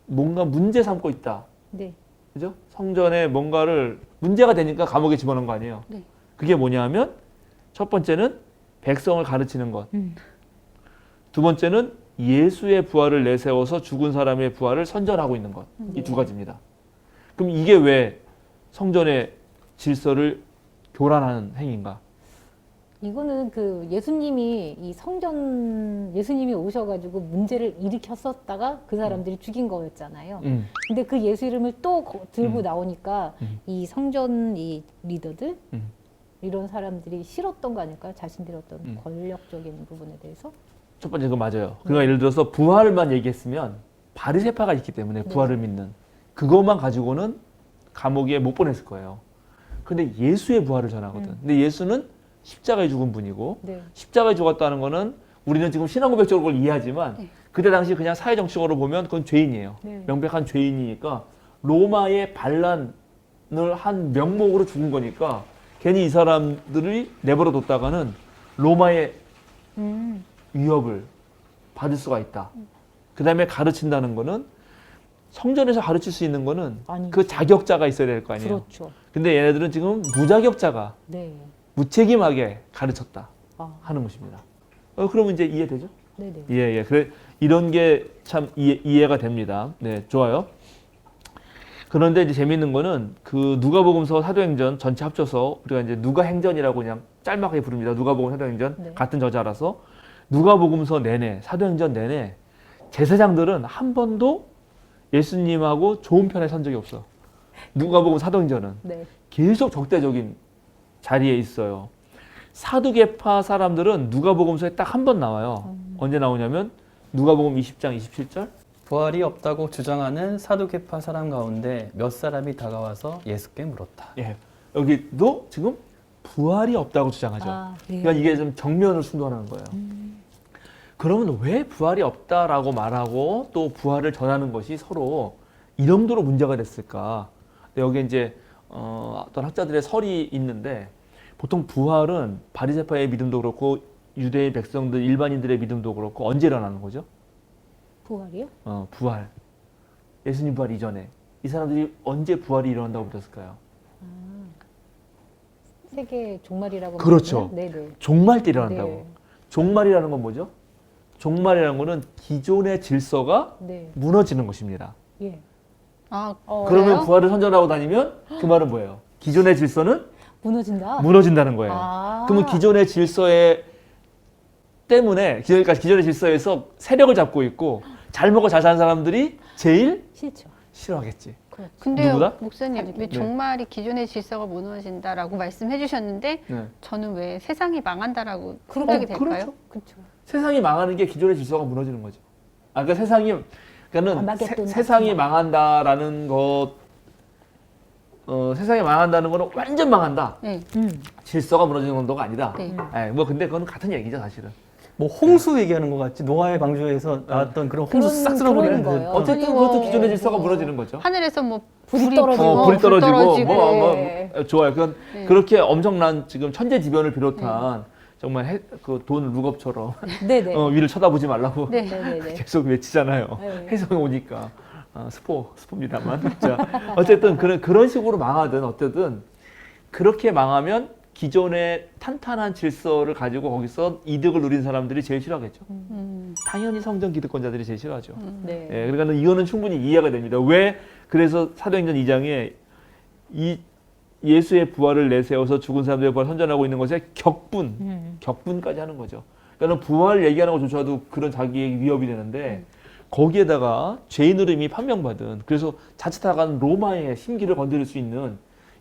뭔가 문제 삼고 있다. 네. 그죠? 성전에 뭔가를 문제가 되니까 감옥에 집어넣은 거 아니에요. 네. 그게 뭐냐면 첫 번째는 백성을 가르치는 것. 두 번째는 예수의 부활을 내세워서 죽은 사람의 부활을 선전하고 있는 것. 이 두 가지입니다. 그럼 이게 왜 성전의 질서를 교란하는 행위인가? 이거는 그 예수님이 이 성전 예수님이 오셔가지고 문제를 일으켰었다가 그 사람들이 죽인 거였잖아요. 근데 그 예수 이름을 또 들고 나오니까 이 성전 이 리더들 이런 사람들이 싫었던 거 아닐까요? 자신들의 어떤 권력적인 부분에 대해서. 첫 번째 그거 맞아요. 그러니까 예를 들어서 부활만 얘기했으면 바리새파가 있기 때문에 부활을 믿는 그것만 가지고는 감옥에 못 보냈을 거예요. 근데 예수의 부활을 전하거든. 근데 예수는 십자가에 죽은 분이고 네. 십자가에 죽었다는 거는 우리는 지금 신앙고백적으로 그걸 이해하지만 네. 그때 당시 그냥 사회정치적으로 보면 그건 죄인이에요. 네. 명백한 죄인이니까 로마의 반란을 한 명목으로 죽은 거니까 괜히 이 사람들이 내버려 뒀다가는 로마의 위협을 받을 수가 있다. 그 다음에 가르친다는 거는 성전에서 가르칠 수 있는 거는 아니죠. 그 자격자가 있어야 될 거 아니에요. 그렇죠. 근데 얘네들은 지금 무자격자가 네. 무책임하게 가르쳤다 아, 하는 것입니다. 그러면 이제 이해되죠? 네네. 예. 그래 이런 게 참 이해가 됩니다. 네, 좋아요. 그런데 이제 재미있는 거는 그 누가복음서 사도행전 전체 합쳐서 우리가 이제 누가행전이라고 그냥 짤막하게 부릅니다. 누가복음 사도행전 네. 같은 저자라서 누가복음서 내내 사도행전 내내 제사장들은 한 번도 예수님하고 좋은 편에 선 적이 없어. 누가복음 사도행전은 네. 계속 적대적인 자리에 있어요. 사두개파 사람들은 누가복음서에 딱 한 번 나와요. 언제 나오냐면 누가복음 20장 27절. 부활이 없다고 주장하는 사두개파 사람 가운데 몇 사람이 다가와서 예수께 물었다. 예. 여기도 지금 부활이 없다고 주장하죠. 아, 네. 그러니까 이게 좀 정면을 충돌하는 거예요. 그러면 왜 부활이 없다라고 말하고 또 부활을 전하는 것이 서로 이 정도로 문제가 됐을까? 근데 여기 이제 어떤 학자들의 설이 있는데 보통 부활은 바리새파의 믿음도 그렇고 유대인 백성들 일반인들의 믿음도 그렇고 언제 일어나는 거죠? 부활이요? 부활. 예수님 부활 이전에 이 사람들이 언제 부활이 일어난다고 믿었을까요? 세계 종말이라고. 그렇죠. 말하나요? 네네. 종말 때 일어난다고. 네. 종말이라는 건 뭐죠? 종말이라는 거는 기존의 질서가 네. 무너지는 것입니다. 예. 아, 그러면 그래요? 부활을 선전하고 다니면 그 말은 뭐예요? 기존의 질서는 무너진다. 무너진다는 거예요. 아. 그러면 기존의 질서에 때문에 그러니까 기존의 질서에서 세력을 잡고 있고 잘 먹고 잘 사는 사람들이 제일 싫죠. 싫어하겠지. 그렇죠. 근데요, 누구다? 목사님, 왜 네. 종말이 기존의 질서가 무너진다라고 말씀해 주셨는데 네. 저는 왜 세상이 망한다라고 생각이 될까요? 그렇죠. 그렇죠. 세상이 망하는 게 기존의 질서가 무너지는 거죠. 그러니까 세상이 그러니까는 아마겟돈 세상이 같은 거. 망한다라는 것, 세상이 망한다는 거는 완전 망한다. 네. 질서가 무너지는 정도가 아니다. 네. 뭐 근데 그건 같은 얘기죠 사실은. 뭐 홍수 얘기하는 것 같지. 노아의 방주에서 나왔던 그런 홍수 싹 그런 쓸어버리는 거예요. 어쨌든 아니, 그것도 뭐, 기존의 질서가 뭐. 무너지는 거죠. 하늘에서 뭐 불이 떨어지고. 불이 떨어지고 뭐 네. 좋아요. 그건 네. 그렇게 엄청난 지금 천재지변을 비롯한 정말 그 돈 룩업처럼 네네. 위를 쳐다보지 말라고 네. 네네네. 계속 외치잖아요. 네. 해성이 오니까 스포입니다만. 자, 어쨌든 그런 식으로 망하든 어쨌든 그렇게 망하면 기존의 탄탄한 질서를 가지고 거기서 이득을 누린 사람들이 제일 싫어하겠죠. 당연히 성전 기득권자들이 제일 싫어하죠. 네. 예, 그러니까 이거는 충분히 이해가 됩니다. 왜 그래서 사도행전 2장에 이 예수의 부활을 내세워서 죽은 사람들의 부활을 선전하고 있는 것에 격분까지 하는 거죠. 그러니까 부활 얘기하는 것조차도 그런 자기의 위협이 되는데 거기에다가 죄인으로 이미 판명받은 그래서 자칫하간 로마의 심기를 건드릴 수 있는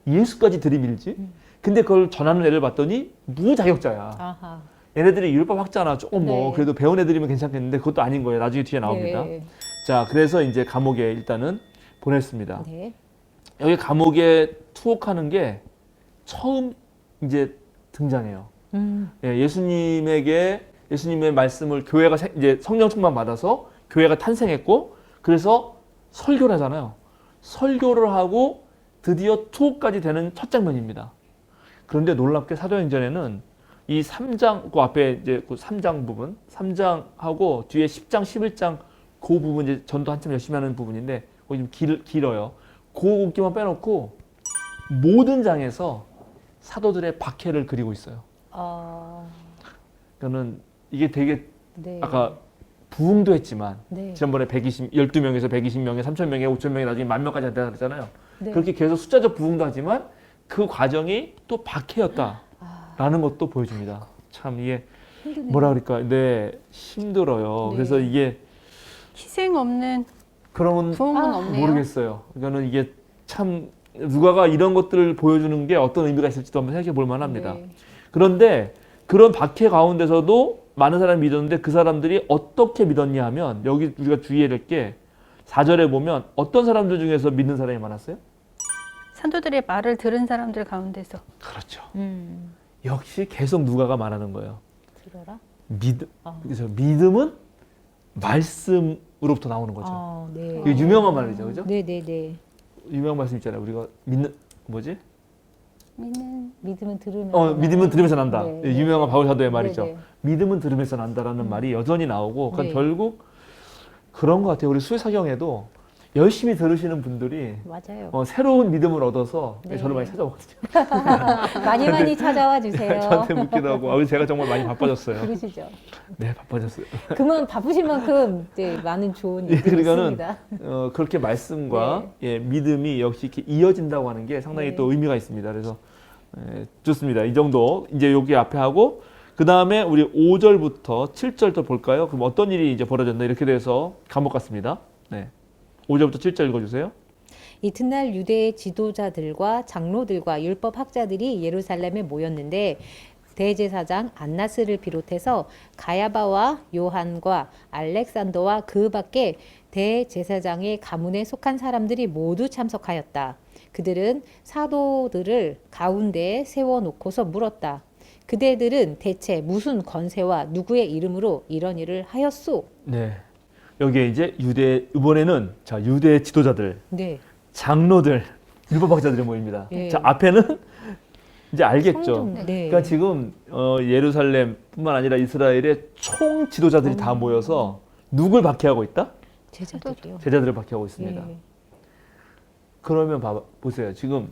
예수까지 들이밀지. 근데 그걸 전하는 애를 봤더니 무자격자야. 아하. 얘네들이 율법 학자나 조금 뭐 네. 그래도 배운 애들이면 괜찮겠는데 그것도 아닌 거예요. 나중에 뒤에 나옵니다. 네. 자, 그래서 이제 감옥에 일단은 보냈습니다. 네. 여기 감옥에 투옥하는 게 처음 이제 등장해요. 예, 예수님의 말씀을 교회가 이제 성령 충만 받아서 교회가 탄생했고 그래서 설교를 하잖아요. 설교를 하고 드디어 투옥까지 되는 첫 장면입니다. 그런데 놀랍게 사도행전에는 이 3장 그 앞에 이제 그 3장 부분, 3장하고 뒤에 10장, 11장 그 부분 이제 전도 한참 열심히 하는 부분인데 거기 좀 길어요. 그 웃기만 빼놓고 모든 장에서 사도들의 박해를 그리고 있어요. 그러니까는 이게 되게 네. 아까 부흥도 했지만 네. 지난번에 12명에서 120명에 3,000명에 5,000명에 나중에 10,000명까지 한다 그랬잖아요. 네. 그렇게 계속 숫자적 부흥도 하지만 그 과정이 또 박해였다라는 것도 보여줍니다. 참 이게 힘드네요. 뭐라 그럴까? 네, 힘들어요. 네. 그래서 이게 희생 없는 그러면 부흥은 없네요. 모르겠어요. 그러니까는 이게 참 누가가 이런 것들을 보여주는 게 어떤 의미가 있을지도 한번 생각해 볼 만합니다. 네. 그런데 그런 박해 가운데서도 많은 사람이 믿었는데 그 사람들이 어떻게 믿었냐 하면 여기 우리가 주의해야 될 게 4절에 보면 어떤 사람들 중에서 믿는 사람이 많았어요? 산도들의 말을 들은 사람들 가운데서 그렇죠. 음. 역시 계속 누가가 말하는 거예요. 들어라. 믿음. 아. 그래서 믿음은 말씀으로부터 나오는 거죠. 아, 네. 이게 유명한 말이죠, 그죠? 네네네. 유명한 말씀 있잖아요. 우리가 믿는 뭐지? 믿는 믿음은 들으면서 난다. 난다. 네, 예, 네. 유명한 바울 사도의 말이죠. 네네. 믿음은 들으면서 난다라는 말이 여전히 나오고, 그러니까 네. 결국 그런 것 같아요. 우리 수사경에도 열심히 들으시는 분들이 맞아요. 새로운 믿음을 얻어서 네. 저를 많이 찾아오거든요. 많이 많이 찾아와 주세요. 저한테 묻기도 하고, 제가 정말 많이 바빠졌어요. 그러시죠. 네, 바빠졌어요. 그만 바쁘신 만큼 이제 많은 좋은 예, 일들이 그러니까는 있습니다. 그렇게 말씀과 예, 믿음이 역시 이렇게 이어진다고 하는 게 상당히 네. 또 의미가 있습니다. 그래서 좋습니다. 이 정도 이제 여기 앞에 하고 그 다음에 우리 5절부터 7절 또 볼까요? 그럼 어떤 일이 이제 벌어졌나 이렇게 돼서 감옥 같습니다. 네, 5절부터 7절 읽어주세요. 이튿날 유대의 지도자들과 장로들과 율법 학자들이 예루살렘에 모였는데 대제사장 안나스를 비롯해서 가야바와 요한과 알렉산더와 그 밖에 대제사장의 가문에 속한 사람들이 모두 참석하였다. 그들은 사도들을 가운데에 세워놓고서 물었다. 그대들은 대체 무슨 권세와 누구의 이름으로 이런 일을 하였소? 네, 여기에 이제 이번에는 자 유대 지도자들, 네. 장로들, 율법학자들이 모입니다. 예. 자 앞에는 이제 알겠죠. 성종, 네. 그러니까 지금 예루살렘뿐만 아니라 이스라엘의 총 지도자들이 다 모여서 누굴 박해하고 있다? 제자들이요. 제자들을 박해하고 있습니다. 예. 그러면 보세요. 지금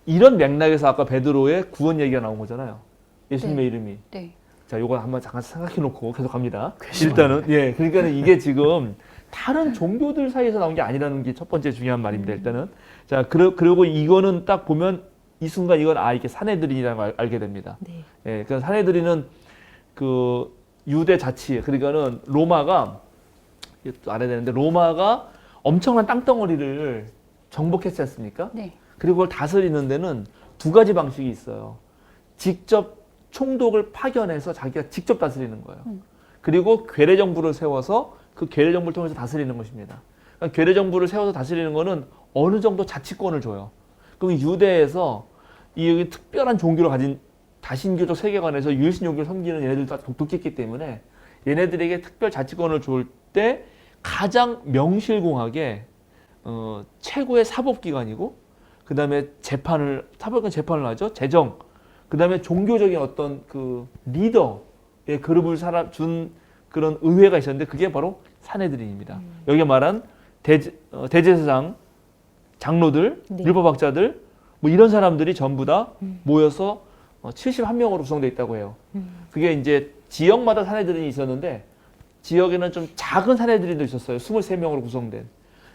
이런 맥락에서 아까 베드로의 구원 얘기가 나온 거잖아요. 예수님의 네. 이름이. 네. 자, 요거 한번 잠깐 생각해 놓고 계속 갑니다. 일단은 예, 그러니까 이게 지금 다른 종교들 사이에서 나온 게 아니라는 게 첫 번째 중요한 말입니다. 일단은 자, 그리고 이거는 딱 보면 이 순간 이건 이게 사내들인이라는 걸 알게 됩니다. 네. 예, 그러니까 사내들인은 그 유대 자치, 그러니까는 로마가 이거 또 알아야 되는데 로마가 엄청난 땅덩어리를 정복했지 않습니까? 네. 그리고 그걸 다스리는 데는 두 가지 방식이 있어요. 직접 총독을 파견해서 자기가 직접 다스리는 거예요. 그리고 괴뢰 정부를 세워서 그 괴뢰 정부를 통해서 다스리는 것입니다. 그러니까 괴뢰 정부를 세워서 다스리는 거는 어느 정도 자치권을 줘요. 그럼 유대에서 이 특별한 종교를 가진 다신교적 세계관에서 유일신종교를 섬기는 얘네들 다 독특했기 때문에 얘네들에게 특별 자치권을 줄 때 가장 명실공하게 최고의 사법기관이고 그 다음에 사법기관 재판을 하죠. 재정. 그 다음에 종교적인 어떤 그 리더의 그룹을 준 그런 의회가 있었는데 그게 바로 사내들인입니다. 여기 말한 대제사장, 장로들, 네. 율법학자들 뭐 이런 사람들이 전부 다 모여서 71명으로 구성되어 있다고 해요. 그게 이제 지역마다 사내들인이 있었는데 지역에는 좀 작은 사내들인도 있었어요. 23명으로 구성된.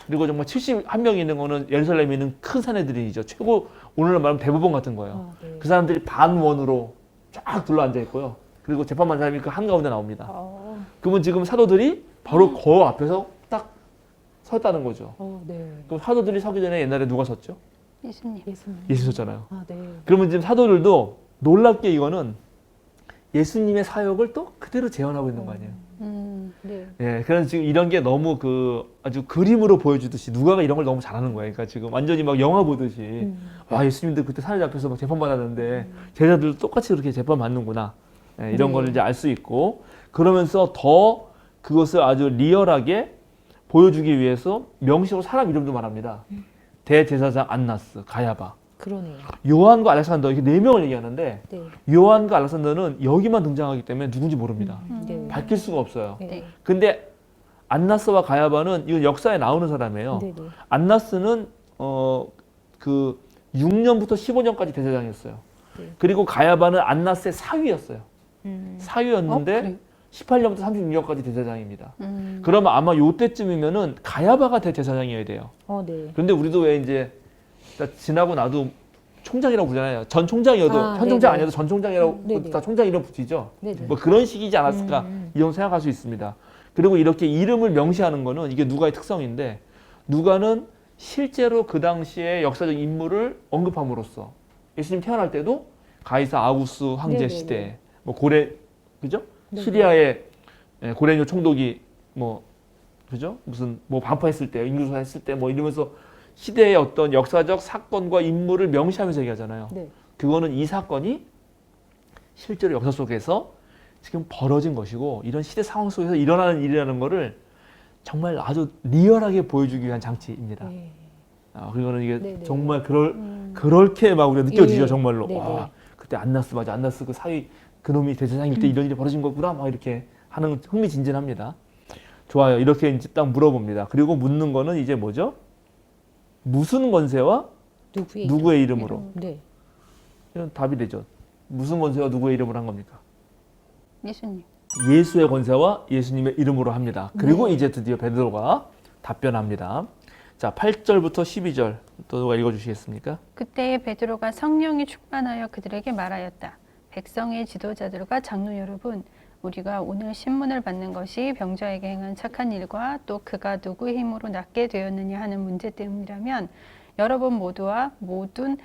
그리고 정말 71명이 있는 거는 예루살렘에 있는 큰 사내들인이죠. 최고 오늘날 말하면 대법원 같은 거예요. 네. 그 사람들이 반원으로 쫙 둘러앉아 있고요. 그리고 재판만 사람이 그 한가운데 나옵니다. 그러면 지금 사도들이 바로 그 앞에서 딱 섰다는 거죠. 네. 그럼 사도들이 서기 전에 옛날에 누가 섰죠? 예수님. 예수님. 예수 섰잖아요. 아, 네. 그러면 지금 사도들도 놀랍게 이거는 예수님의 사역을 또 그대로 재현하고 있는 거 아니에요. 네. 예, 그래서 지금 이런 게 너무 아주 그림으로 보여주듯이 누가가 이런 걸 너무 잘하는 거예요. 그러니까 지금 완전히 막 영화 보듯이 와 예수님들 그때 산에 잡혀서 막 재판 받았는데 제자들도 똑같이 그렇게 재판 받는구나. 예, 이런 네. 걸 이제 알 수 있고 그러면서 더 그것을 아주 리얼하게 보여주기 위해서 명식으로 사람 이름도 말합니다. 대제사장 안나스, 가야바, 그러네요. 요한과 알렉산더 이렇게 네 명을 얘기하는데 네. 요한과 알렉산더는 여기만 등장하기 때문에 누군지 모릅니다. 네. 밝힐 수가 없어요. 네. 근데 안나스와 가야바는 이건 역사에 나오는 사람이에요. 네. 네. 안나스는 그 6년부터 15년까지 대제사장이었어요. 네. 그리고 가야바는 안나스의 사위였어요. 사위였는데 그래요? 18년부터 36년까지 대제사장입니다. 그러면 아마 요때쯤이면은 가야바가 대제사장이어야 돼요. 네. 그런데 우리도 왜 이제 지나고 나도 총장이라고 부르잖아요. 전 총장이어도 현 총장 네네. 아니어도 전 총장이라고 네네. 다 총장 이름 붙이죠. 네네. 뭐 그런 식이지 않았을까 이런 생각할 수 있습니다. 그리고 이렇게 이름을 명시하는 거는 이게 누가의 특성인데 누가는 실제로 그 당시의 역사적 인물을 언급함으로써 예수님 태어날 때도 가이사 아우구스 황제 네네네. 시대 뭐 고레 그죠? 네네. 시리아의 고레뇨 총독이 뭐 그죠? 무슨 뭐 반포했을 때, 인구조사 했을 때 뭐 이러면서 시대의 어떤 역사적 사건과 인물을 명시하면서 얘기하잖아요. 네. 그거는 이 사건이 실제로 역사 속에서 지금 벌어진 것이고 이런 시대 상황 속에서 일어나는 일이라는 거를 정말 아주 리얼하게 보여주기 위한 장치입니다. 네. 그거는 이게 네네. 정말 그렇게 막 우리가 느껴지죠. 예. 정말로. 네네. 와, 그때 안나스 맞아. 안나스 그 사위 그놈이 대제사장일 때 이런 일이 벌어진 거구나. 막 이렇게 하는 흥미진진합니다. 좋아요. 이렇게 이제 딱 물어봅니다. 그리고 묻는 거는 이제 뭐죠? 무슨 권세와 누구의 이름으로? 네. 이건 답이 되죠. 무슨 권세와 누구의 이름으로 한 겁니까? 예수님. 예수의 권세와 예수님의 이름으로 합니다. 그리고 네. 이제 드디어 베드로가 답변합니다. 자, 8절부터 12절 또 누가 읽어주시겠습니까? 그때에 베드로가 성령이 충만하여 그들에게 말하였다. 백성의 지도자들과 장로 여러분, 우리가 오늘 신문을 받는 것이 병자에게 행한 착한 일과 또 그가 누구의 힘으로 낫게 되었느냐 하는 문제 때문이라면 여러분 모두와 모든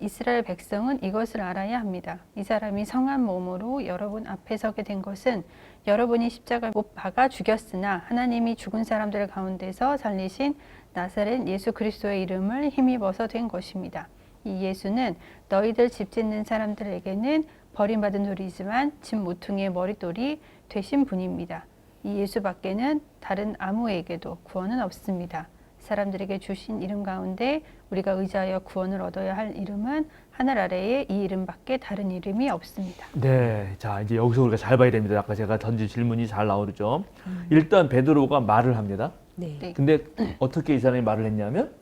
이스라엘 백성은 이것을 알아야 합니다. 이 사람이 성한 몸으로 여러분 앞에 서게 된 것은 여러분이 십자가에 못 박아 죽였으나 하나님이 죽은 사람들 가운데서 살리신 나사렛 예수 그리스도의 이름을 힘입어서 된 것입니다. 이 예수는 너희들 집 짓는 사람들에게는 버림받은 돌이지만 집 모퉁이의 머릿돌이 되신 분입니다. 이 예수 밖에는 다른 아무에게도 구원은 없습니다. 사람들에게 주신 이름 가운데 우리가 의지하여 구원을 얻어야 할 이름은 하늘 아래에 이 이름밖에 다른 이름이 없습니다. 네, 자 이제 여기서 우리가 잘 봐야 됩니다. 아까 제가 던진 질문이 잘 나오죠. 일단 베드로가 말을 합니다. 네. 네. 근데 어떻게 이 사람이 말을 했냐면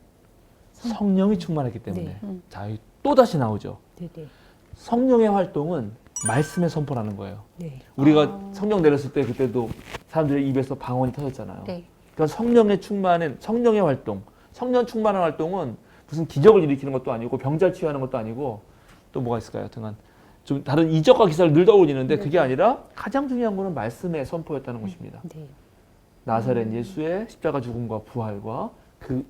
성령이 충만했기 때문에. 네. 자, 또 다시 나오죠. 네. 네. 성령의 활동은 말씀의 선포라는 거예요. 네. 우리가 성령 내렸을 때 그때도 사람들의 입에서 방언이 터졌잖아요. 네. 그러니까 성령의 충만한 성령의 활동, 성령 충만한 활동은 무슨 기적을 일으키는 것도 아니고 병자를 치유하는 것도 아니고 또 뭐가 있을까요? 하여튼간 좀 다른 이적과 기사를 늘 떠올리는데 그게 아니라 가장 중요한 거는 말씀의 선포였다는 것입니다. 네. 나사렛 예수의 십자가 죽음과 부활과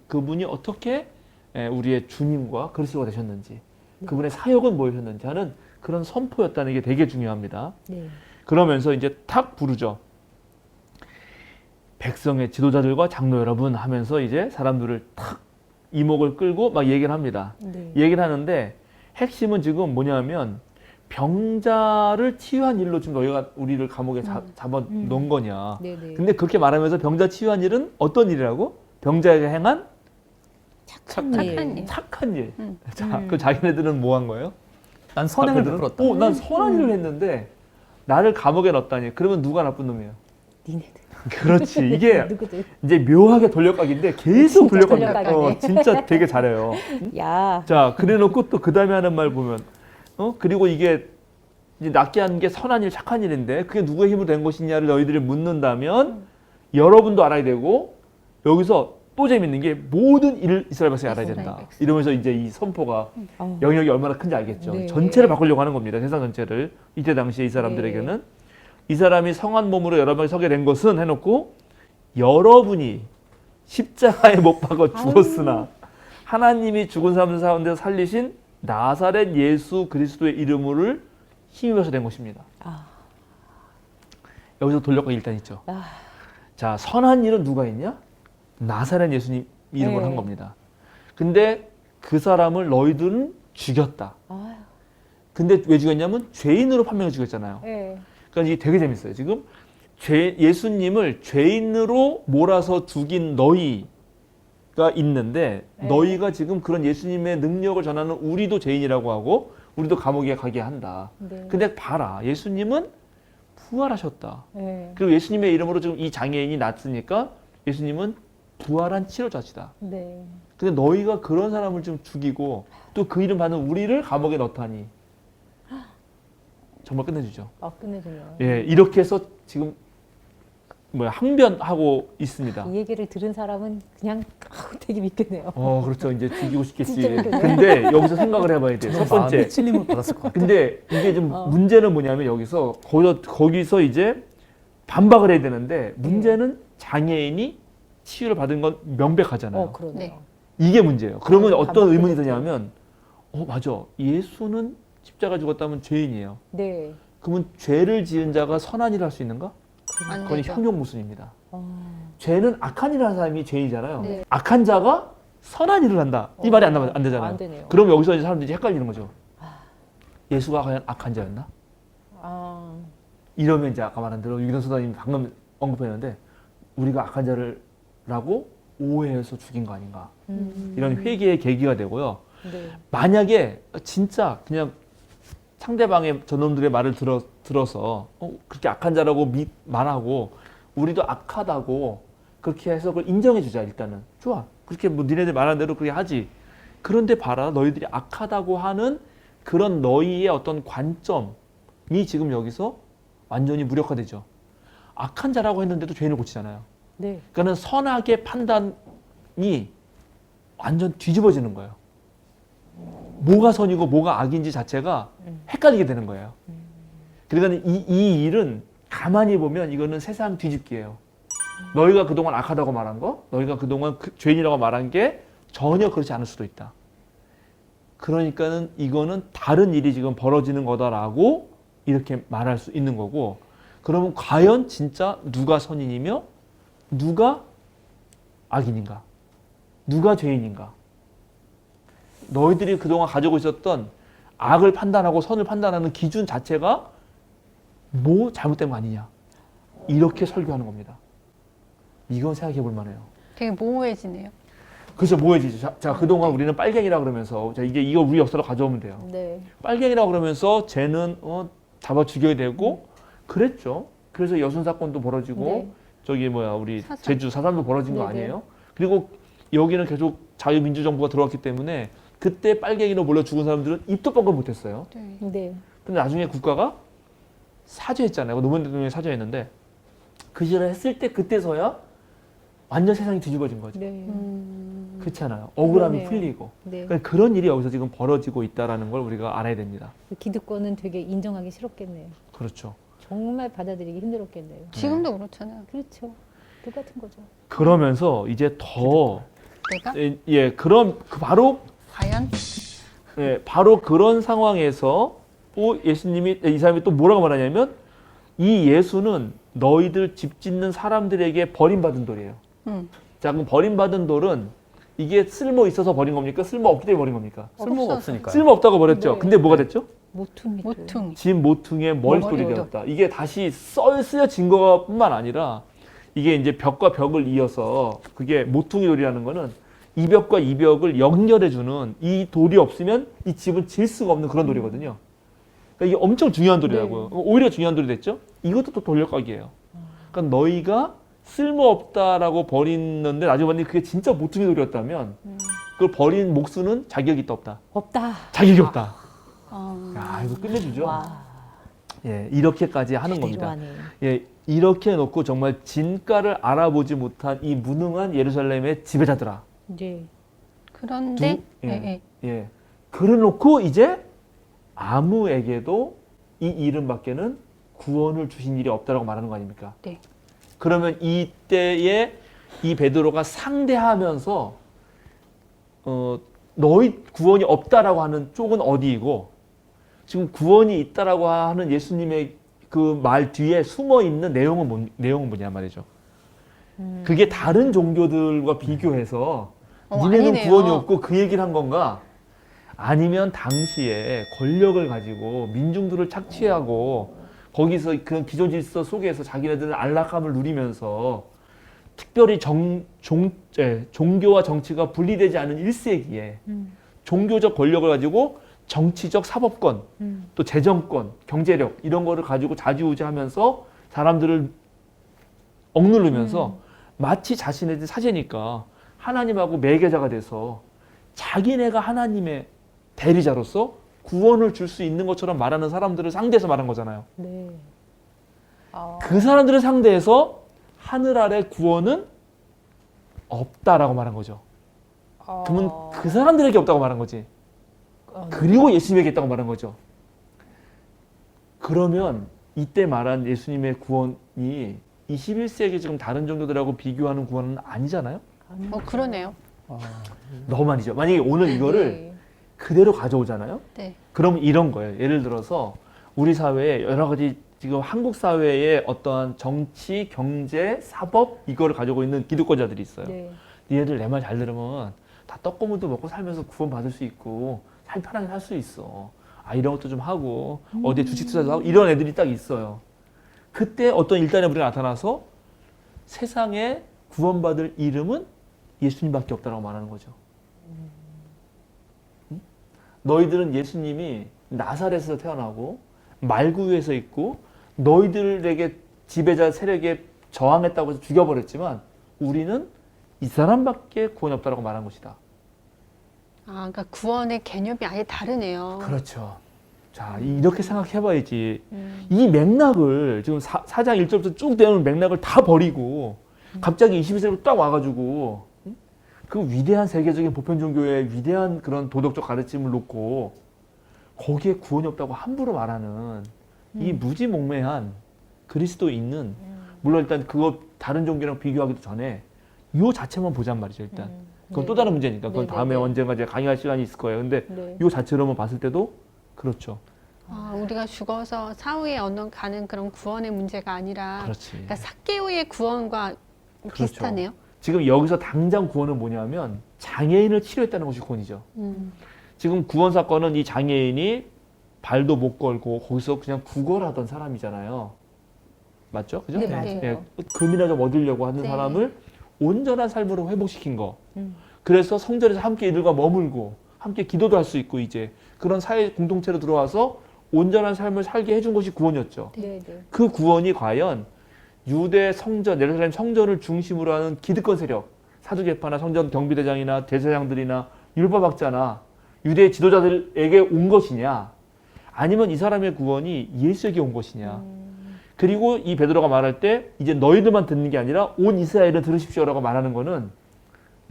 그분이 어떻게 우리의 주님과 그리스도가 되셨는지 그분의 사역은 뭐였는지 하는 그런 선포였다는 게 되게 중요합니다. 네. 그러면서 이제 탁 부르죠. 백성의 지도자들과 장로 여러분 하면서 이제 사람들을 탁 이목을 끌고 막 얘기를 합니다. 네. 얘기를 하는데 핵심은 지금 뭐냐면 병자를 치유한 일로 지금 너희가 우리를 감옥에 잡아 놓은 거냐. 네. 네. 근데 그렇게 말하면서 병자 치유한 일은 어떤 일이라고? 병자에게 행한 착한 일. 착한 일. 음. 자, 그 자기네들은 뭐 한 거예요? 난 선행을 그들은, 베풀었다. 난 선한 일을 했는데 나를 감옥에 넣었다니. 그러면 누가 나쁜 놈이에요? 니네들. 그렇지. 이게 누구들? 이제 묘하게 돌려각인데 계속 진짜 돌려갑니다. 돌려가네. 진짜 되게 잘해요. 야. 자, 그래놓고 또 그 다음에 하는 말 보면, 그리고 이게 이제 낫게 하는 게 선한 일, 착한 일인데 그게 누구의 힘으로 된 것이냐를 너희들이 묻는다면 여러분도 알아야 되고 여기서 또 재밌는 게 모든 일을 이스라엘 백성이 알아야 된다. 백성. 이러면서 이제 이 선포가 어. 영역이 얼마나 큰지 알겠죠. 네. 전체를 바꾸려고 하는 겁니다. 세상 전체를. 이때 당시에 이 사람들에게는 이 사람이 성한 몸으로 여러분이 서게 된 것은 해놓고 여러분이 십자가에 못 박아 죽었으나 하나님이 죽은 사람들 가운데 살리신 나사렛 예수 그리스도의 이름을 힘입어서 된 것입니다. 아. 여기서 돌려가 일단 있죠. 아. 자, 선한 일은 누가 있냐? 나사렛 예수님 이름으로 네. 한 겁니다. 근데 그 사람을 너희들은 죽였다. 아. 근데 왜 죽였냐면 죄인으로 판명해 죽였잖아요. 네. 그러니까 이게 되게 재밌어요. 지금 예수님을 죄인으로 몰아서 죽인 너희가 있는데 네. 너희가 지금 그런 예수님의 능력을 전하는 우리도 죄인이라고 하고 우리도 감옥에 가게 한다. 네. 근데 봐라. 예수님은 부활하셨다. 네. 그리고 예수님의 이름으로 지금 이 장애인이 낫으니까 예수님은 부활한 치료자시다. 네. 근데 너희가 그런 사람을 좀 죽이고 또 그 이름 받는 우리를 감옥에 넣다니 정말 끝내주죠. 아, 끝내주네요. 예, 이렇게 해서 지금 항변하고 있습니다. 이 얘기를 들은 사람은 그냥 되게 믿겠네요. 그렇죠. 이제 죽이고 싶겠지. 진짜 믿겠네. 근데 여기서 생각을 해봐야 돼요. 첫 번째. 마음의 찔림을 받았을 것 같아요. 근데 이게 좀 문제는 뭐냐면 거기서 이제 반박을 해야 되는데 문제는 장애인이 치유를 받은 건 명백하잖아요. 그러네요. 네. 이게 문제예요. 그러면 어떤 반박이 의문이 됐죠. 드냐면 맞아. 예수는 십자가 죽었다면 죄인이에요. 네. 그러면 죄를 지은 자가 선한 일을 할 수 있는가? 안 그건 되죠. 형용무순입니다. 어. 죄는 악한 일을 하는 사람이 죄인이잖아요. 네. 악한 자가 선한 일을 한다. 이 말이 안 되잖아요. 안 되네요. 그럼 여기서 이제 사람들이 헷갈리는 거죠. 예수가 과연 악한 자였나? 아, 이러면 이제 아까 말한 대로 유기동 소장님이 방금 언급했는데 우리가 악한 자를라고 오해해서 죽인 거 아닌가. 이런 회개의 계기가 되고요. 네. 만약에 진짜 그냥 상대방의 저놈들의 말을 들어서 그렇게 악한 자라고 말하고 우리도 악하다고 그렇게 해서 그걸 인정해 주자. 일단은 좋아. 그렇게 뭐 니네들 말하는 대로 그렇게 하지. 그런데 봐라, 너희들이 악하다고 하는 그런 너희의 어떤 관점이 지금 여기서 완전히 무력화되죠. 악한 자라고 했는데도 죄인을 고치잖아요. 네. 그러니까는 선악의 판단이 완전 뒤집어지는 거예요. 뭐가 선이고 뭐가 악인지 자체가 헷갈리게 되는 거예요. 그러니까 이 일은 가만히 보면 이거는 세상 뒤집기예요. 너희가 그동안 악하다고 말한 거, 너희가 그동안 죄인이라고 말한 게 전혀 그렇지 않을 수도 있다. 그러니까는 이거는 다른 일이 지금 벌어지는 거다라고 이렇게 말할 수 있는 거고, 그러면 과연 진짜 누가 선인이며 누가 악인인가? 누가 죄인인가? 너희들이 그동안 가지고 있었던 악을 판단하고 선을 판단하는 기준 자체가 뭐 잘못된 거 아니냐? 이렇게 설교하는 겁니다. 이건 생각해 볼 만해요. 되게 모호해지네요. 그래서 뭐해지죠? 자, 그동안 우리는 빨갱이라 그러면서, 자, 이거 우리 역사로 가져오면 돼요. 네. 빨갱이라 그러면서 쟤는 잡아 죽여야 되고 그랬죠. 그래서 여순 사건도 벌어지고 네. 저기 뭐야 우리 사삼. 제주 사삼도 벌어진 거 네네. 아니에요? 그리고 여기는 계속 자유민주정부가 들어왔기 때문에 그때 빨갱이로 몰려 죽은 사람들은 입도 뻥끗 못했어요. 네. 네. 근데 나중에 국가가 사죄했잖아요. 노무현 대통령이 사죄했는데 그 시절에 했을 때 그때서야 완전 세상이 뒤집어진 거죠. 네. 그렇지 않아요? 억울함이 그러네요. 풀리고. 네. 그러니까 그런 일이 여기서 지금 벌어지고 있다는 걸 우리가 알아야 됩니다. 기득권은 되게 인정하기 싫었겠네요. 그렇죠. 정말 받아들이기 힘들었겠네요. 지금도 그렇잖아요. 그렇죠. 똑같은 거죠. 그러면서 이제 더 내가 그럼 바로 과연 바로 그런 상황에서 또 예수님이 이 사람이 또 뭐라고 말하냐면 이 예수는 너희들 집 짓는 사람들에게 버림받은 돌이에요. 자, 그럼 버림받은 돌은 이게 쓸모 있어서 버린 겁니까? 쓸모 없기 때문에 버린 겁니까? 쓸모가 없어서. 없으니까요. 쓸모 없다고 버렸죠. 네. 근데 뭐가 됐죠? 모퉁이. 모퉁이. 집 모퉁이의 머릿돌이 머릿돌. 되었다. 이게 다시 쓰여진 거뿐만 아니라 이게 이제 벽과 벽을 이어서 그게 모퉁이 돌이라는 거는 이 벽과 이 벽을 연결해주는 이 돌이 없으면 이 집은 질 수가 없는 그런 돌이거든요. 그러니까 이게 엄청 중요한 돌이라고요. 오히려 중요한 돌이 됐죠. 이것도 또 돌려가기예요. 그러니까 너희가 쓸모없다라고 버리는데 나중에 봤더니 그게 진짜 모퉁이 돌이었다면 그걸 버린 목수는 자격이 있다 없다? 없다. 자격이 없다. 어, 야, 이거 끝내주죠. 와. 예, 이렇게까지 하는 겁니다. 대단하네. 예, 이렇게 놓고 정말 진가를 알아보지 못한 이 무능한 예루살렘의 지배자들아. 네. 그런데 예, 예, 예. 예. 그래놓고 이제 아무에게도 이 이름밖에는 구원을 주신 일이 없다라고 말하는 거 아닙니까? 네. 그러면 이때에 이 베드로가 상대하면서 너희 구원이 없다라고 하는 쪽은 어디이고 지금 구원이 있다라고 하는 예수님의 그 말 뒤에 숨어 있는 내용은 뭐냐 말이죠. 그게 다른 종교들과 비교해서 니네는 아니네요. 구원이 없고 그 얘기를 한 건가? 아니면 당시에 권력을 가지고 민중들을 착취하고 거기서 그런 기존 질서 속에서 자기네들은 안락함을 누리면서 특별히 종교와 정치가 분리되지 않은 1세기에 종교적 권력을 가지고 정치적 사법권, 또 재정권, 경제력 이런 거를 가지고 좌지우지하면서 사람들을 억누르면서 마치 자신의 사제니까 하나님하고 매개자가 돼서 자기네가 하나님의 대리자로서 구원을 줄 수 있는 것처럼 말하는 사람들을 상대해서 말한 거잖아요. 네. 그 사람들을 상대해서 하늘 아래 구원은 없다라고 말한 거죠. 그러면 그 사람들에게 없다고 말한 거지. 그리고 예수님에게 있다고 말한 거죠. 그러면 이때 말한 예수님의 구원이 21세기 지금 다른 종교들하고 비교하는 구원은 아니잖아요? 그러네요. 너무 아니죠. 만약에 오늘 이거를 네. 그대로 가져오잖아요? 네. 그럼 이런 거예요. 예를 들어서 우리 사회에 여러 가지 지금 한국 사회의 어떠한 정치, 경제, 사법 이거를 가지고 있는 기득권자들이 있어요. 네. 니네들 내 말 잘 들으면 다 떡고물도 먹고 살면서 구원받을 수 있고 살 편하게 살 수 있어. 아 이런 것도 좀 하고 어디에 주식 투자도 하고 이런 애들이 딱 있어요. 그때 어떤 일단의 무리가 나타나서 세상에 구원받을 이름은 예수님밖에 없다라고 말하는 거죠. 응? 너희들은 예수님이 나사렛에서 태어나고 말구유에서 있고 너희들에게 지배자 세력에 저항했다고 해서 죽여버렸지만 우리는 이 사람밖에 구원이 없다라고 말한 것이다. 아, 그러니까 구원의 개념이 아예 다르네요. 그렇죠. 자, 이렇게 생각해봐야지. 이 맥락을 지금 4장 1절부터 쭉 되는 맥락을 다 버리고 갑자기 22세기로 딱 와가지고 그 위대한 세계적인 보편종교의 위대한 그런 도덕적 가르침을 놓고 거기에 구원이 없다고 함부로 말하는 이 무지몽매한 그리스도인은 물론 일단 그거 다른 종교랑 비교하기도 전에 요 자체만 보잔 말이죠 일단. 그건 또 다른 문제니까 그건 다음에 언젠가 제가 강의할 시간이 있을 거예요. 근데 요 자체로만 봤을 때도 그렇죠. 아, 우리가 죽어서 사후에 얻어가는 그런 구원의 문제가 아니라 그렇지. 그러니까 삭개오의 구원과 비슷하네요. 지금 여기서 당장 구원은 뭐냐면 장애인을 치료했다는 것이 구원이죠. 지금 구원 사건은 이 장애인이 발도 못 걸고 거기서 그냥 구걸하던 사람이잖아요. 맞죠? 그죠? 네, 맞아요. 금이나 좀 얻으려고 하는 네. 사람을 온전한 삶으로 회복시킨 거. 그래서 성전에서 함께 이들과 머물고 함께 기도도 할 수 있고 이제 그런 사회 공동체로 들어와서 온전한 삶을 살게 해준 것이 구원이었죠. 네, 네. 그 구원이 과연 유대 성전, 예루살렘 성전을 중심으로 하는 기득권 세력, 사두개파나 성전 경비대장이나 대제사장들이나 율법학자나 유대 지도자들에게 온 것이냐, 아니면 이 사람의 구원이 예수에게 온 것이냐. 그리고 이 베드로가 말할 때 이제 너희들만 듣는 게 아니라 온 이스라엘을 들으십시오라고 말하는 거는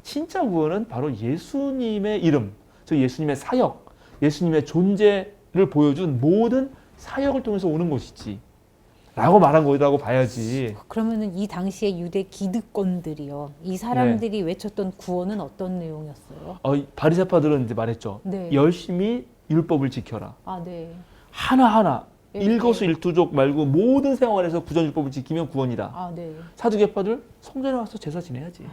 진짜 구원은 바로 예수님의 이름, 즉 예수님의 사역, 예수님의 존재를 보여준 모든 사역을 통해서 오는 것이지 라고 말한 거라고 봐야지. 그러면은 이 당시에 유대 기득권들이요. 이 사람들이 외쳤던 구원은 어떤 내용이었어요? 바리새파들은 이제 말했죠. 네. 열심히 율법을 지켜라. 아, 네. 하나하나 네, 일거수일투족 말고 모든 생활에서 구전율법을 지키면 구원이다. 아, 네. 사두개파들 성전에 와서 제사 지내야지.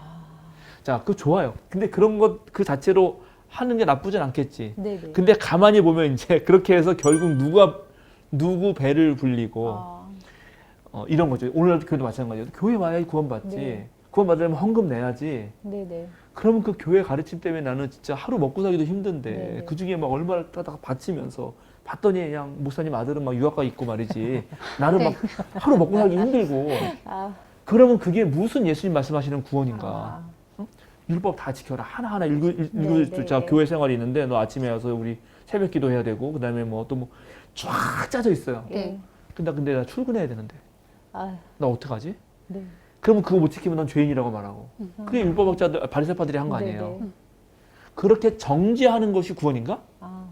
자, 그거 좋아요. 근데 그런 것 그 자체로 하는 게 나쁘진 않겠지. 네, 네. 근데 가만히 보면 이제 그렇게 해서 결국 누구 배를 불리고 아, 이런 거죠. 오늘 교회도 마찬가지예요. 교회 와야지 구원받지. 네. 구원받으려면 헌금 내야지. 네, 네. 그러면 그 교회 가르침 때문에 나는 진짜 하루 먹고 살기도 힘든데 네. 그 중에 막 얼마를 따다가 바치면서 봤더니 그냥 목사님 아들은 막 유학가 있고 말이지. 나는 막 하루 먹고 살기 힘들고. 아, 그러면 그게 무슨 예수님 말씀하시는 구원인가? 아, 율법 다 지켜라. 하나하나 네, 자 네. 교회 생활이 있는데 너 아침에 와서 우리 새벽 기도 해야 되고 그다음에 뭐 또 뭐 쫙 짜져 있어요. 네. 근데 나 출근해야 되는데 아, 나 어떡하지? 네. 그러면 그거 못 지키면 넌 죄인이라고 말하고. 그게 율법학자들 바리새파들이 한 거 네, 아니에요. 네. 그렇게 정죄하는 것이 구원인가? 아,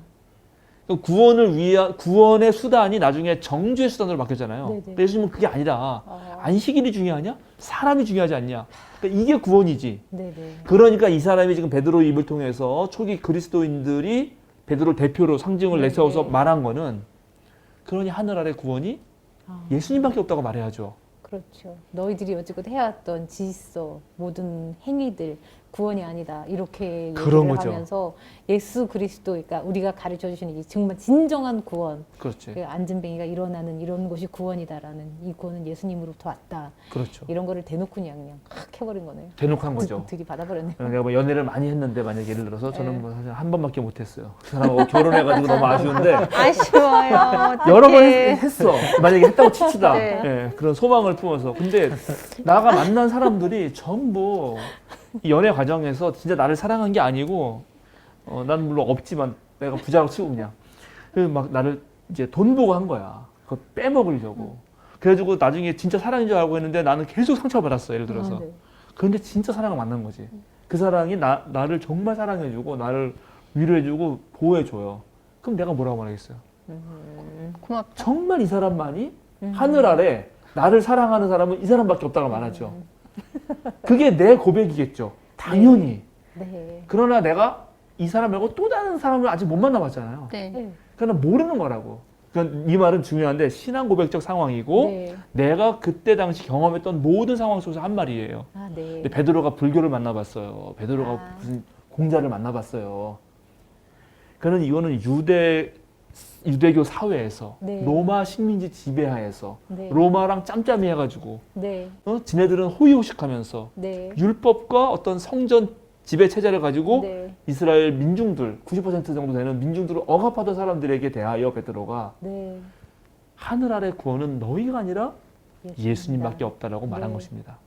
구원을 위한 구원의 수단이 나중에 정죄의 수단으로 바뀌었잖아요. 네네. 근데 예수님은 그게 아니다. 아, 안식일이 중요하냐? 사람이 중요하지 않냐? 그러니까 이게 구원이지. 네, 네. 그러니까 이 사람이 지금 베드로 입을 통해서 초기 그리스도인들이 베드로 대표로 상징을 네네. 내세워서 말한 거는 그러니 하늘 아래 구원이 아, 예수님밖에 없다고 말해야죠. 그렇죠. 너희들이 여지껏 해왔던 질서, 모든 행위들 구원이 아니다. 이렇게 그런 얘기를 거죠. 하면서 예수 그리스도, 그러니까 우리가 가르쳐 주시는 이 정말 진정한 구원, 그렇지. 그 안진뱅이가 일어나는 이런 것이 구원이다라는 이 구원은 예수님으로부터 왔다. 그렇죠. 이런 거를 대놓고 그냥 확 해버린 거네요. 대놓고 한 거죠. 들이받아버렸네요. 내가 뭐 연애를 많이 했는데 만약에 예를 들어서 저는 뭐 사실 한 번밖에 못했어요. 그 사람하고 결혼해가지고 너무 아쉬운데 아쉬워요. 여러 번 어떡해. 했어. 만약에 했다고 칩시다. 네. 예, 그런 소망을 품어서. 근데 나가 만난 사람들이 전부 이 연애 과정에서 진짜 나를 사랑한 게 아니고, 난 물론 없지만 내가 부자라고 치고 그냥. 막 나를 이제 돈 보고 한 거야. 그거 빼먹으려고. 그래가지고 나중에 진짜 사랑인 줄 알고 했는데 나는 계속 상처를 받았어. 예를 들어서. 아, 네. 그런데 진짜 사랑을 만난 거지. 그 사랑이 나를 정말 사랑해주고 나를 위로해주고 보호해줘요. 그럼 내가 뭐라고 말하겠어요? 고맙다. 정말 이 사람만이 하늘 아래 나를 사랑하는 사람은 이 사람밖에 없다고 말하죠. 그게 내 고백이겠죠. 당연히. 네. 그러나 내가 이 사람 말고 또 다른 사람을 아직 못 만나봤잖아요. 네. 네. 그러나 모르는 거라고. 그러니까 이 말은 중요한데 신앙 고백적 상황이고 네. 내가 그때 당시 경험했던 모든 상황 속에서 한 말이에요. 아, 네. 근데 베드로가 불교를 만나봤어요. 베드로가 아. 무슨 공자를 만나봤어요. 그는 이거는 유대교 사회에서 네. 로마 식민지 지배하에서 네. 로마랑 짬짬이 해가지고 네. 지네들은 호의호식하면서 네. 율법과 어떤 성전 지배 체제를 가지고 네. 이스라엘 민중들 90% 정도 되는 민중들을 억압하던 사람들에게 대하여 베드로가 네. 하늘 아래 구원은 너희가 아니라 예수님밖에 없다라고 말한 네. 것입니다.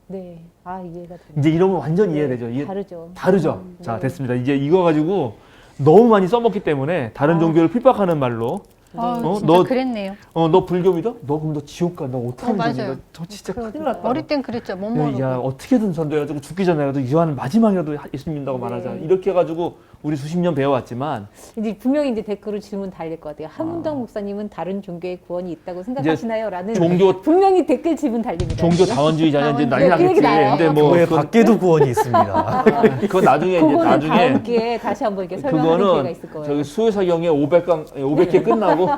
네. 아, 이해가 됩니다. 이제 이러면 완전 네. 이해되죠. 다르죠. 다르죠. 자, 네. 됐습니다. 이제 이거 가지고 너무 많이 써먹기 때문에 다른 아. 종교를 핍박하는 말로 아, 어? 진짜 너- 그랬네요. 너 불교 믿어? 너 그럼 너 지옥 가. 너 어떡하면 되니? 맞아요. 너 저 진짜 그러니까. 큰일 났다. 어릴 땐 그랬죠. 못 야, 모르고. 야, 어떻게든 전도해가지고 죽기 전에라도 이완 마지막이라도 예수 믿는다고 네. 말하자. 이렇게 해가지고 우리 수십 년 배워왔지만 이제 분명히 이제 댓글로 질문 달릴 것 같아요. 한문덕 목사님은 다른 종교에 구원이 있다고 생각하시나요? 라는 종교 분명히 댓글 질문 달립니다. 종교 다원주의자냐 이제 난리 네, 그 얘기 나겠지. 나요. 근데 뭐 교회 그건, 밖에도 구원이 있습니다. 그건 나중에 이제 그거는 나중에 다음 기회에 다시 한번 이렇게 설명하는 기회가 그거는 있을 거예요. 저기 수요사경에 500개 끝나고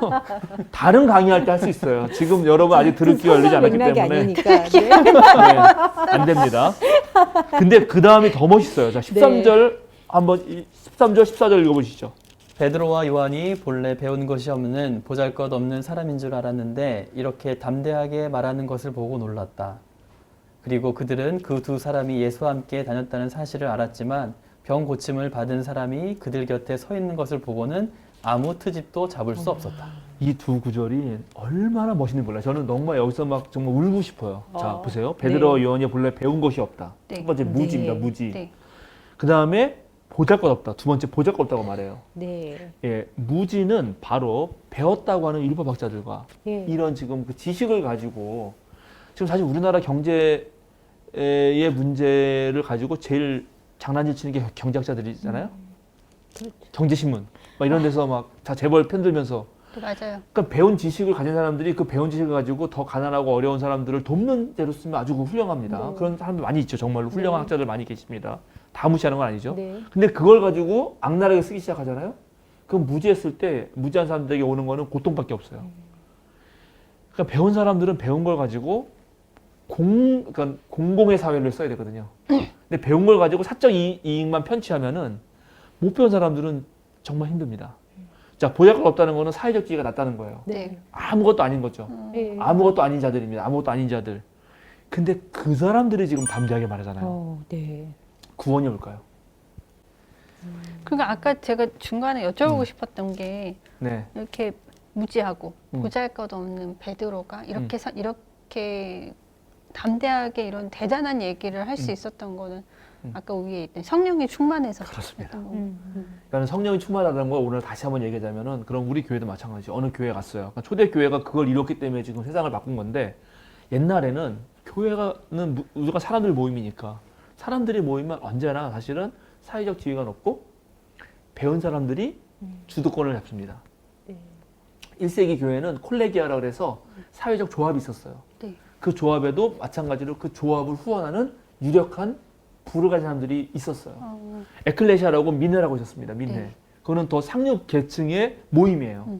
다른 강의할 때 할 수 있어요. 지금 여러분 아직 들을 기회가 열리지 않았기 맥락이 때문에 아니니까. 네. 네, 안 됩니다. 근데 그 다음이 더 멋있어요. 자, 13절 한번 13절 14절 읽어보시죠. 베드로와 요한이 본래 배운 것이 없는 보잘것없는 사람인 줄 알았는데 이렇게 담대하게 말하는 것을 보고 놀랐다. 그리고 그들은 그 두 사람이 예수와 함께 다녔다는 사실을 알았지만 병 고침을 받은 사람이 그들 곁에 서 있는 것을 보고는 아무 트집도 잡을 수 없었다. 이 두 구절이 얼마나 멋있는지 몰라요. 저는 정말 여기서 막 정말 울고 싶어요. 자, 보세요. 베드로와 요한이 본래 배운 것이 없다. 네. 첫 번째 무지입니다. 네. 무지. 네. 그 다음에 보잘것없다. 두 번째 보잘것없다고 말해요. 네. 예, 무지는 바로 배웠다고 하는 율법학자들과 예. 이런 지금 그 지식을 가지고 지금 사실 우리나라 경제의 문제를 가지고 제일 장난질 치는 게 경제학자들이잖아요. 그렇죠. 경제신문 막 이런 데서 막 다 재벌 편들면서 네, 맞아요. 그러니까 배운 지식을 가진 사람들이 그 배운 지식을 가지고 더 가난하고 어려운 사람들을 돕는 데로 쓰면 아주 훌륭합니다. 네. 그런 사람들 많이 있죠. 정말로 훌륭한 네. 학자들 많이 계십니다. 다 무시하는 건 아니죠. 네. 근데 그걸 가지고 악랄하게 쓰기 시작하잖아요. 그럼 무지했을 때 무지한 사람들에게 오는 거는 고통밖에 없어요. 그러니까 배운 사람들은 배운 걸 가지고 그러니까 공공의 사회를 써야 되거든요. 근데 배운 걸 가지고 사적 이익만 편취하면은 못 배운 사람들은 정말 힘듭니다. 자, 보잘것 없다는 거는 사회적 지위가 낮다는 거예요. 네. 아무것도 아닌 거죠. 네. 아무것도 아닌 자들입니다. 아무것도 아닌 자들. 근데 그 사람들이 지금 담대하게 말하잖아요. 네. 구원이 올까요? 그러니까 아까 제가 중간에 여쭤보고 싶었던 게 네. 이렇게 무지하고 음. 보잘것없는 베드로가 이렇게 담대하게 이런 대단한 얘기를 할 수 있었던 거는 아까 위에 있던 성령이 충만해서 그렇습니다. 그랬던 거. 그러니까 성령이 충만하다는 걸 오늘 다시 한번 얘기하자면은 그럼 우리 교회도 마찬가지. 어느 교회 갔어요. 그러니까 초대 교회가 그걸 이뤘기 때문에 지금 세상을 바꾼 건데 옛날에는 교회가는 우리가 사람들 모임이니까 사람들이 모이면 언제나 사실은 사회적 지위가 높고 배운 사람들이 주도권을 잡습니다. 네. 1세기 교회는 콜레기아라고 해서 사회적 조합이 있었어요. 네. 그 조합에도 마찬가지로 그 조합을 후원하는 유력한 부를 가진 사람들이 있었어요. 에클레시아라고 민회라고 있었습니다. 민회. 네. 그거는 더 상류 계층의 모임이에요.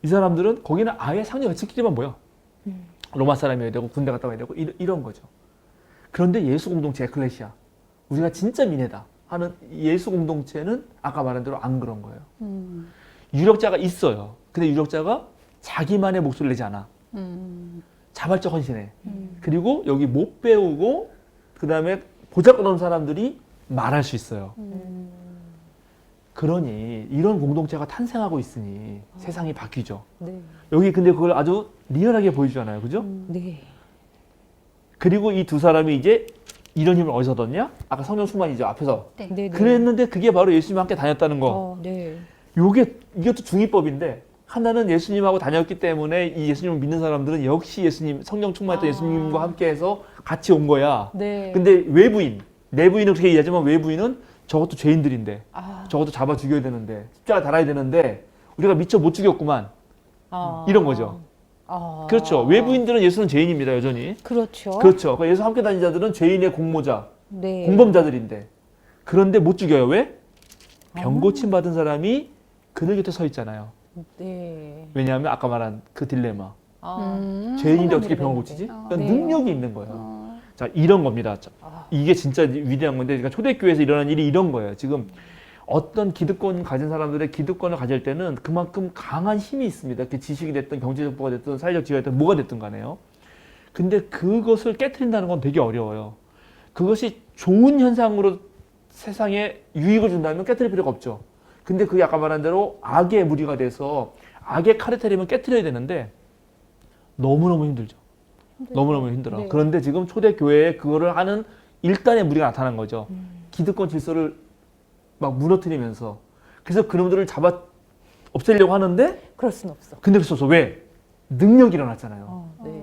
이 사람들은 거기는 아예 상류 계층끼리만 모여. 로마 사람이어야 되고 군대 갔다 와야 되고 이런 거죠. 그런데 예수 공동체 에클레시아, 우리가 진짜 민회다 하는 예수 공동체는 아까 말한 대로 안 그런 거예요. 유력자가 있어요. 근데 유력자가 자기만의 목소리를 내지 않아. 자발적 헌신해. 그리고 여기 못 배우고 그 다음에 보잘것없는 사람들이 말할 수 있어요. 그러니 이런 공동체가 탄생하고 있으니 세상이 바뀌죠. 네. 여기 근데 그걸 아주 리얼하게 보여주잖아요. 그죠? 네. 그리고 이 두 사람이 이제 이런 힘을 어디서 얻었냐? 아까 성령 충만이죠. 앞에서. 네. 네. 그랬는데 그게 바로 예수님과 함께 다녔다는 거. 네. 이것도 중의법인데 하나는 예수님하고 다녔기 때문에 이 예수님을 믿는 사람들은 역시 예수님, 성령 충만했던 예수님과 함께해서 같이 온 거야. 네. 근데 외부인, 내부인은 그렇게 얘기하지만 외부인은 저것도 죄인들인데 저것도 잡아 죽여야 되는데 십자가 달아야 되는데 우리가 미처 못 죽였구만. 이런 거죠. 그렇죠. 외부인들은 예수는 죄인입니다. 여전히. 그렇죠. 그렇죠. 그러니까 예수 함께 다닌 자들은 죄인의 공모자, 네. 공범자들인데 그런데 못 죽여요. 왜? 병 고침 받은 사람이 그들 곁에 서 있잖아요. 네. 왜냐하면 아까 말한 그 딜레마. 아, 죄인인데 어떻게 상담을 병을 해야 고치지? 되는데. 그러니까 네. 능력이 있는 거예요. 자, 이런 겁니다. 자, 이게 진짜 위대한 건데, 그러니까 초대교회에서 일어나는 일이 이런 거예요. 지금 어떤 기득권 가진 사람들의 기득권을 가질 때는 그만큼 강한 힘이 있습니다. 그 지식이 됐든 경제정보가 됐든 사회적 지위가 됐든 뭐가 됐든 간에요. 근데 그것을 깨트린다는 건 되게 어려워요. 그것이 좋은 현상으로 세상에 유익을 준다면 깨트릴 필요가 없죠. 근데 그게 아까 말한 대로 악의 무리가 돼서 악의 카르텔이면 깨트려야 되는데 너무너무 힘들죠. 너무너무 힘들어. 네. 그런데 지금 초대교회에 그거를 하는 일단의 무리가 나타난 거죠. 기득권 질서를 막 무너뜨리면서. 그래서 그놈들을 잡아 없애려고 하는데 그럴 순 없어. 근데 그래서 왜? 능력이 일어났잖아요. 네.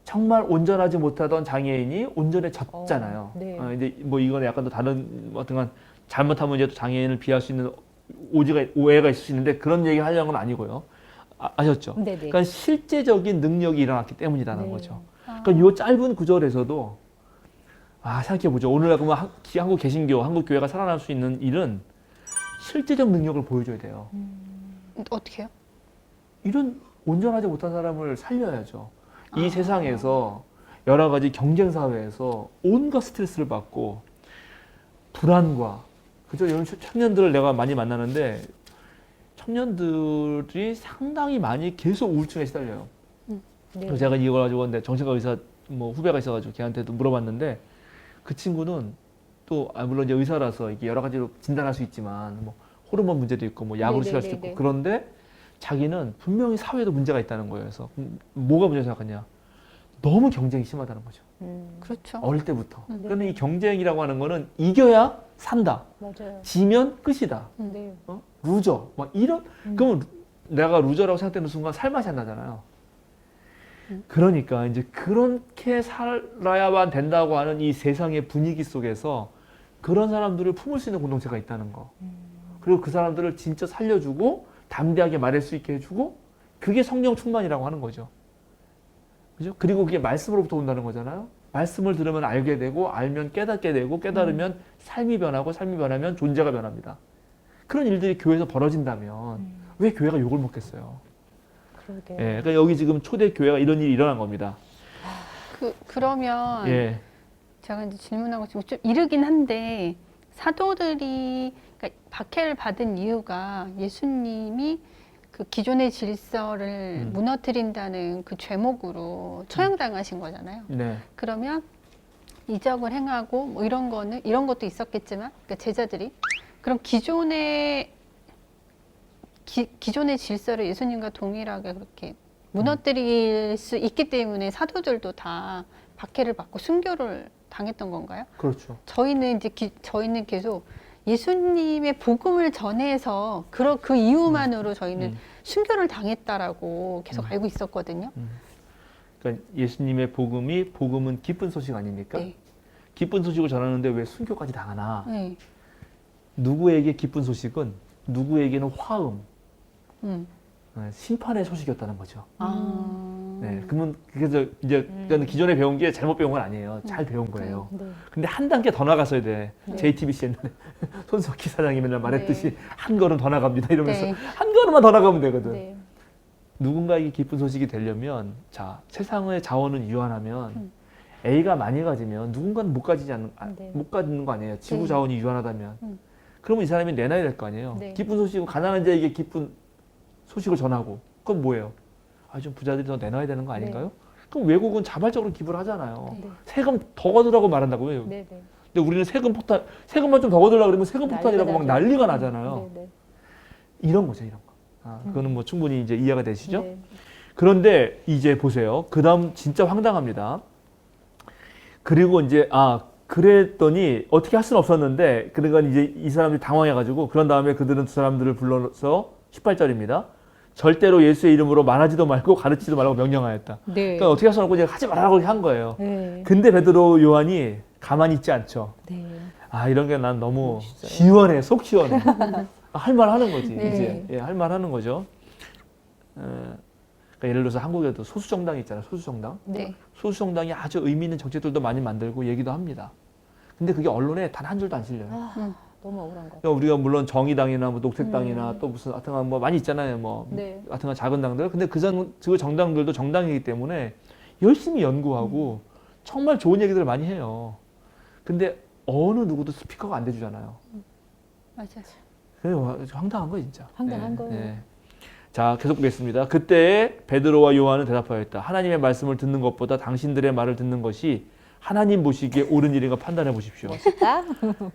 정말 온전하지 못하던 장애인이 온전해졌잖아요. 네. 이제 뭐 이거는 약간 또 다른 어떤 건 잘못하면 이제 또 장애인을 비할 수 있는 오해가 있을 수 있는데 그런 얘기 하려는 건 아니고요. 아셨죠? 네네. 그러니까 실제적인 능력이 일어났기 때문이라는 네. 거죠. 그러니까 이 짧은 구절에서도 생각해보죠. 오늘 그러면 한국 개신교, 한국 교회가 살아날 수 있는 일은 실제적 능력을 보여줘야 돼요. 어떻게 해요? 이런 온전하지 못한 사람을 살려야죠. 이 세상에서 여러 가지 경쟁 사회에서 온갖 스트레스를 받고 불안과 그죠? 이런 청년들을 내가 많이 만나는데 청년들이 상당히 많이 계속 우울증에 시달려요. 네. 그래서 제가 이걸 가지고 근데 정신과 의사 뭐 후배가 있어가지고 걔한테도 물어봤는데 그 친구는 또 물론 이제 의사라서 이게 여러 가지로 진단할 수 있지만 뭐 호르몬 문제도 있고 뭐 약으로 치료할 수도 있고 그런데 자기는 분명히 사회에도 문제가 있다는 거예요. 그래서 뭐가 문제라고 생각하냐? 너무 경쟁이 심하다는 거죠. 그렇죠. 어릴 때부터. 그러면 이 경쟁이라고 하는 거는 이겨야 산다. 맞아요. 지면 끝이다. 네. 루저. 막 이런. 그러면 내가 루저라고 생각되는 순간 살맛이 안 나잖아요. 그러니까 이제 그렇게 살아야만 된다고 하는 이 세상의 분위기 속에서 그런 사람들을 품을 수 있는 공동체가 있다는 거. 그리고 그 사람들을 진짜 살려주고 담대하게 말할 수 있게 해주고 그게 성령 충만이라고 하는 거죠. 그죠? 그리고 그게 말씀으로부터 온다는 거잖아요. 말씀을 들으면 알게 되고 알면 깨닫게 되고 깨달으면 삶이 변하고 삶이 변하면 존재가 변합니다. 그런 일들이 교회에서 벌어진다면 왜 교회가 욕을 먹겠어요? 그러게요. 예, 그러니까 여기 지금 초대 교회가 이런 일이 일어난 겁니다. 그러면 예. 제가 이제 질문하고 지금 좀 이르긴 한데 사도들이 그러니까 박해를 받은 이유가 예수님이 그 기존의 질서를 무너뜨린다는 그 죄목으로 처형당하신 거잖아요. 네. 그러면 이적을 행하고 뭐 이런 것도 있었겠지만 그러니까 제자들이 그럼 기존의 질서를 예수님과 동일하게 그렇게 무너뜨릴 수 있기 때문에 사도들도 다 박해를 받고 순교를 당했던 건가요? 그렇죠. 저희는 계속 예수님의 복음을 전해서 그 이유만으로 저희는 순교를 당했다라고 계속 알고 있었거든요. 그러니까 예수님의 복음은 기쁜 소식 아닙니까? 네. 기쁜 소식을 전하는데 왜 순교까지 당하나? 네. 누구에게 기쁜 소식은 누구에게는 화음, 심판의 소식이었다는 거죠. 네, 그러면 그래서 이제 기존에 배운 게 잘못 배운 건 아니에요. 잘 배운 거예요. 네. 근데 한 단계 더 나가서야 돼. 네. JTBC 옛날에 손석희 사장이 맨날 말했듯이 한 걸음 더 나갑니다. 이러면서 네. 한 걸음만 더 나가면 되거든. 네. 누군가에게 기쁜 소식이 되려면 자 세상의 자원은 유한하면 A가 많이 가지면 누군가는 못 네. 못 가지는 거 아니에요. 지구 네. 자원이 유한하다면 그러면 이 사람이 내놔야 될 거 아니에요. 네. 기쁜 소식은 가난한 자에게 기쁜 소식을 전하고 그건 뭐예요? 좀 부자들이 더 내놔야 되는 거 아닌가요? 그럼 외국은 자발적으로 기부를 하잖아요. 네. 세금 더 거두라고 말한다고요. 네. 네. 근데 우리는 세금만 좀 더 거두려고 그러면 세금 폭탄이라고 막 난리가 난리가 나잖아요. 네. 네. 이런 거죠, 이런 거. 그거는 뭐 충분히 이제 이해가 되시죠? 네. 그런데 이제 보세요. 그 다음 진짜 황당합니다. 그리고 이제, 그랬더니 어떻게 할 수는 없었는데, 그러니까 이제 이 사람들이 당황해가지고, 그런 다음에 그들은 두 사람들을 불러서 18절입니다. 절대로 예수의 이름으로 말하지도 말고 가르치지도 말라고 명령하였다. 네. 그러니까 어떻게 할 수는 없고 이제 하지 말라고 한 거예요. 네. 근데 베드로 요한이 가만히 있지 않죠. 네. 이런 게 난 너무 시원해, 속 시원해. 할 말 하는 거지, 네. 이제. 예, 할 말 하는 거죠. 그러니까 예를 들어서 한국에도 소수정당이 있잖아요, 소수정당. 네. 소수정당이 아주 의미 있는 정책들도 많이 만들고 얘기도 합니다. 근데 그게 언론에 단 한 줄도 안 실려요. 너무 억울한 거. 그러니까 우리가 물론 정의당이나 뭐 녹색당이나 또 무슨 하여튼간 뭐 많이 있잖아요. 뭐 네. 하여튼간 작은 당들. 근데 그 정당들도 정당이기 때문에 열심히 연구하고 정말 좋은 얘기들을 많이 해요. 근데 어느 누구도 스피커가 안 돼주잖아요. 맞아요. 그래서 황당한 거 진짜. 황당한 거예요. 자, 계속 보겠습니다. 그때 베드로와 요한은 대답하였다. 하나님의 말씀을 듣는 것보다 당신들의 말을 듣는 것이 하나님 보시기에 옳은 일인가 판단해 보십시오. 멋있다.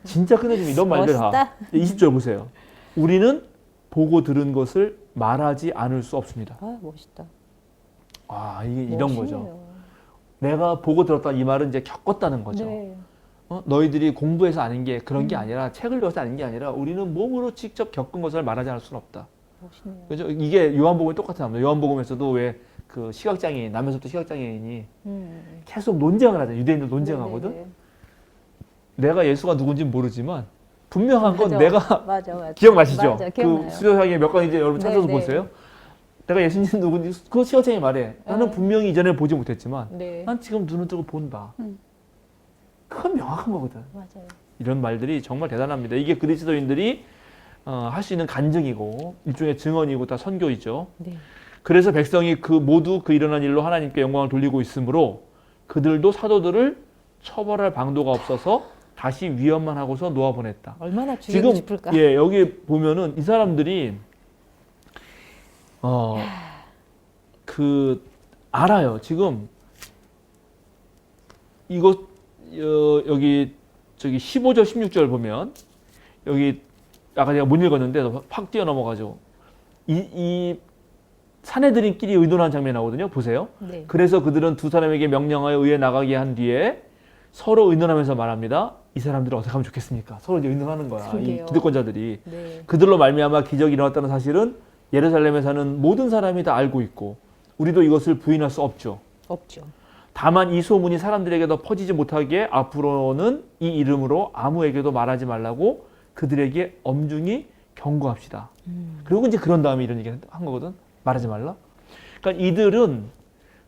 진짜 끝내주면 이런 말들 다. 멋있다. 20절 보세요. 우리는 보고 들은 것을 말하지 않을 수 없습니다. 아, 멋있다. 아, 이게 이런 거죠. 멋있네요. 내가 보고 들었다 이 말은 이제 겪었다는 거죠. 네. 너희들이 공부해서 아는 게 그런 게 아니라 책을 읽어서 아는 게 아니라 우리는 몸으로 직접 겪은 것을 말하지 않을 수는 없다. 멋있네요. 그죠? 이게 요한복음이 똑같은 겁니다. 요한복음에서도 왜 그 시각장애인, 남에서부터 시각장애인이 계속 논쟁을 하잖아요. 유대인들 논쟁하거든. 네네네. 내가 예수가 누군지 모르지만 분명한 건 맞아. 내가 맞아. 기억나시죠? 맞아, 그 기억나요. 수요상에 몇 건 이제 여러분 찾아서 네, 보세요. 내가 예수님 누군지 그 시각장애인 말해. 나는 분명히 이전에 보지 못했지만 네. 난 지금 눈을 뜨고 본다. 그건 명확한 거거든. 맞아요. 이런 말들이 정말 대단합니다. 이게 그리스도인들이 할 수 있는 간증이고 일종의 증언이고 다 선교이죠. 네. 그래서 백성이 모두 그 일어난 일로 하나님께 영광을 돌리고 있으므로 그들도 사도들을 처벌할 방도가 없어서 다시 위협만 하고서 놓아보냈다. 얼마나 죽이고 지금 싶을까? 예, 여기 보면은 이 사람들이 알아요. 지금 이거 여기 저기 15절 16절 보면 여기 아까 제가 못 읽었는데 확 뛰어넘어가지고 이 사내들인끼리 의논한 장면이 나오거든요. 보세요. 네. 그래서 그들은 두 사람에게 명령하여 의에 나가게 한 뒤에 서로 의논하면서 말합니다. 이 사람들은 어떻게 하면 좋겠습니까? 서로 이제 의논하는 거야. 이 그러게요. 기득권자들이. 네. 그들로 말미암아 기적이 일어났다는 사실은 예루살렘에 사는 모든 사람이 다 알고 있고 우리도 이것을 부인할 수 없죠. 없죠. 다만 이 소문이 사람들에게 더 퍼지지 못하게 앞으로는 이 이름으로 아무에게도 말하지 말라고 그들에게 엄중히 경고합시다. 그리고 이제 그런 다음에 이런 얘기를 한 거거든. 말하지 말라. 그러니까 이들은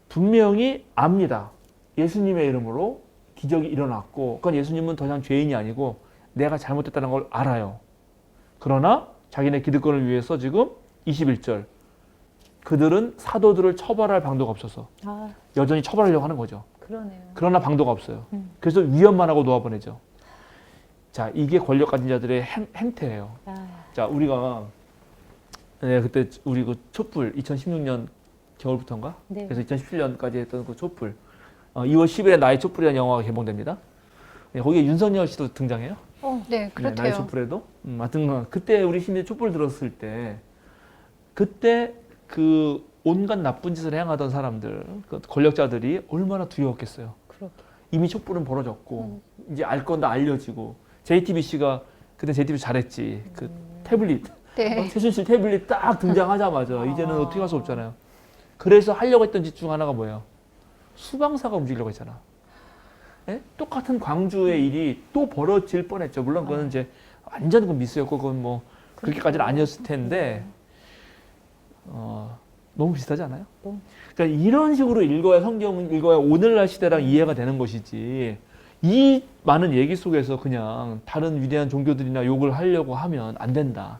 분명히 압니다. 예수님의 이름으로 기적이 일어났고, 그건 예수님은 더 이상 죄인이 아니고 내가 잘못했다는 걸 알아요. 그러나 자기네 기득권을 위해서 지금 21절 그들은 사도들을 처벌할 방도가 없어서 아, 여전히 처벌하려고 하는 거죠. 그러네요. 그러나 방도가 없어요. 그래서 위협만 하고 놓아보내죠. 자, 이게 권력 가진 자들의 행태예요. 아, 자, 우리가 그때 우리 그 촛불 2016년 겨울부터인가? 네. 그래서 2017년까지 했던 그 촛불 2월 10일에 나의 촛불이라는 영화가 개봉됩니다. 거기에 윤석열 씨도 등장해요. 네, 나의 그렇대요. 촛불에도. 하여튼 그때 우리 시민이 촛불 들었을 때 그때 그 온갖 나쁜 짓을 행하던 사람들, 그 권력자들이 얼마나 두려웠겠어요. 그렇게. 이미 촛불은 벌어졌고 이제 알 건 다 알려지고 JTBC가 그때 JTBC 잘했지. 그 태블릿 네. 최순실 태블릿 딱 등장하자마자 이제는 어떻게 할 수 없잖아요. 그래서 하려고 했던 짓 중 하나가 뭐예요? 수방사가 움직이려고 했잖아. 예? 똑같은 광주의 일이 또 벌어질 뻔했죠. 물론 그거는 이제 완전 그 미스였고 그건 뭐 그렇게까지는 아니었을 텐데 너무 비슷하지 않아요? 너무. 그러니까 이런 식으로 읽어야 성경은 읽어야 오늘날 시대랑 이해가 되는 것이지 이 많은 얘기 속에서 그냥 다른 위대한 종교들이나 욕을 하려고 하면 안 된다.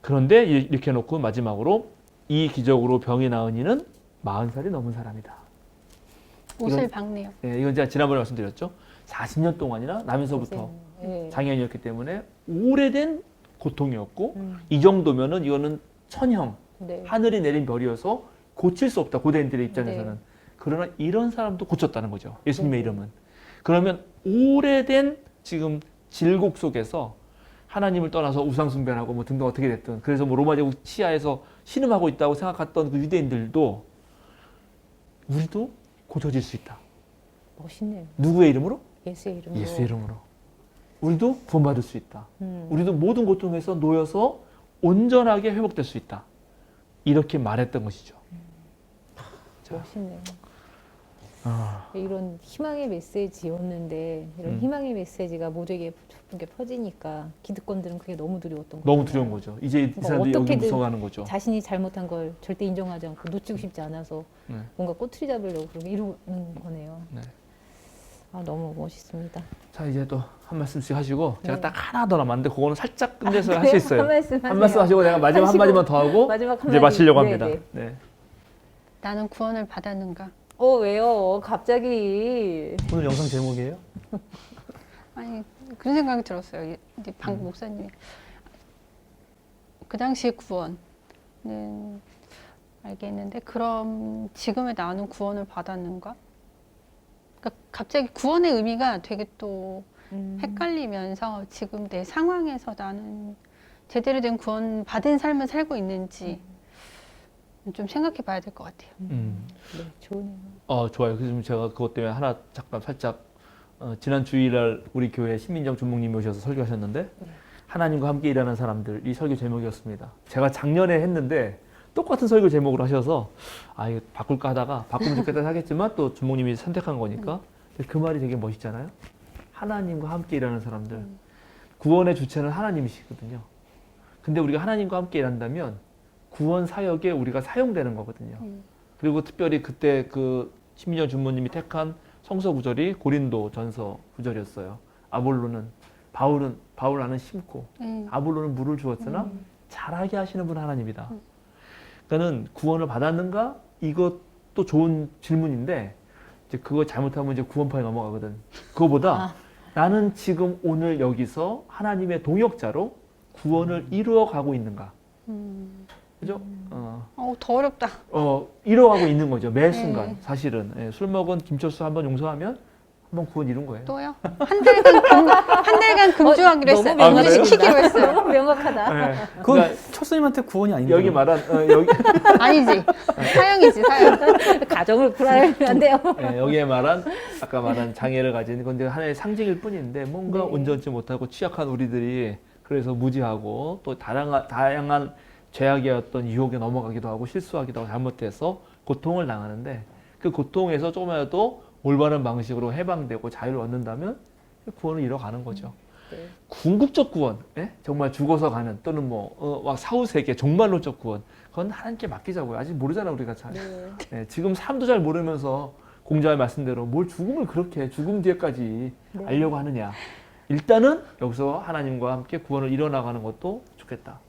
그런데 이렇게 해놓고 마지막으로 이 기적으로 병이 나은 이는 40살이 넘은 사람이다. 옷을 이건- 박네요. 예, 이건 제가 지난번에 말씀드렸죠. 40년 동안이나 나면서부터 네. 장애인이었기 때문에 오래된 고통이었고 이 정도면은 이거는 천형, 네. 하늘이 내린 별이어서 고칠 수 없다. 고대인들의 입장에서는. 네. 그러나 이런 사람도 고쳤다는 거죠. 예수님의 네. 이름은. 그러면 오래된 지금 질곡 속에서 하나님을 떠나서 우상숭배하고 뭐 등등 어떻게 됐든 그래서 뭐 로마 제국 치하에서 신음하고 있다고 생각했던 그 유대인들도 우리도 고쳐질 수 있다. 멋있네요. 누구의 이름으로? 예수의 이름으로. 예수의 이름으로. 우리도 구원받을 수 있다. 우리도 모든 고통에서 놓여서 온전하게 회복될 수 있다. 이렇게 말했던 것이죠. 자. 멋있네요. 아, 이런 희망의 메시지였는데 이런 희망의 메시지가 모두에게 게 퍼지니까 기득권들은 그게 너무 두려웠던 거예요. 너무 두려운 거죠. 이제 이 그러니까 사람들이 여기 어떻게든 무서워하는 거죠. 자신이 잘못한 걸 절대 인정하지 않고 놓치고 싶지 않아서 네. 뭔가 꼬투리 잡으려고 그러고 이러는 거네요. 네. 아, 너무 멋있습니다. 자 이제 또 한 말씀씩 하시고 제가 네. 딱 하나 더 남았는데 그거는 살짝 끝내서 할 수 있어요. 한 말씀 한 말씀 하시고 내가 마지막 한 하시고 마디만 더 하고 마지막 이제 한마디. 마치려고 네, 합니다. 네. 네. 나는 구원을 받았는가? 왜요? 갑자기. 오늘 영상 제목이에요? 아니 그런 생각이 들었어요. 이제 방금 목사님이 그 당시의 구원은 알겠는데 그럼 지금의 나는 구원을 받았는가? 그러니까 갑자기 구원의 의미가 되게 또 헷갈리면서 지금 내 상황에서 나는 제대로 된 구원 받은 삶을 살고 있는지 좀 생각해 봐야 될 것 같아요. 네, 좋네요. 좋아요. 그래서 제가 그것 때문에 하나 잠깐 살짝 지난 주일날 우리 교회 신민정 주목님이 오셔서 설교하셨는데 하나님과 함께 일하는 사람들 이 설교 제목이었습니다. 제가 작년에 했는데 똑같은 설교 제목으로 하셔서 이거 바꿀까 하다가 바꾸면 좋겠다 하겠지만 또 주목님이 선택한 거니까 그 말이 되게 멋있잖아요. 하나님과 함께 일하는 사람들 구원의 주체는 하나님이시거든요. 근데 우리가 하나님과 함께 일한다면 구원 사역에 우리가 사용되는 거거든요. 그리고 특별히 그때 그 신민정 주목님이 택한 성서 구절이 고린도 전서 구절이었어요. 아볼로는 바울 안은 심고 아볼로는 물을 주었으나 자라게 하시는 분 하나님이다. 그러니까는 구원을 받았는가? 이것도 좋은 질문인데 이제 그거 잘못하면 이제 구원파에 넘어가거든. 그거보다 나는 지금 오늘 여기서 하나님의 동역자로 구원을 이루어 가고 있는가? 그죠? 더 어렵다. 이뤄가고 있는 거죠. 매 순간. 사실은. 술 먹은 김철수 한번 용서하면 한번 구원 이룬 거예요. 또요? 한 달간 금주하기로 했어요. 너무 금주시키기로 했어요. 너무 명확하다. 네. 그건 그러니까 철수님한테 구원이 아닌데. 여기 말한 여기 아니지. 사형이지, 사형. 가정을 불안하면 안 돼요. 여기에 말한 아까 말한 장애를 가진 건데 하나의 상징일 뿐인데 뭔가 온전치 못하고 취약한 우리들이 그래서 무지하고 또 다양한 죄악의 어떤 유혹에 넘어가기도 하고 실수하기도 하고 잘못해서 고통을 당하는데 그 고통에서 조금이라도 올바른 방식으로 해방되고 자유를 얻는다면 구원을 이뤄가는 거죠. 궁극적 구원, 정말 죽어서 가는 또는 막 사후세계 종말론적 구원, 그건 하나님께 맡기자고요. 아직 모르잖아 우리가 잘. 지금 삶도 잘 모르면서 공자의 말씀대로 뭘 죽음을 그렇게 죽음 뒤에까지 알려고 하느냐. 일단은 여기서 하나님과 함께 구원을 이뤄나가는 것도 좋겠다.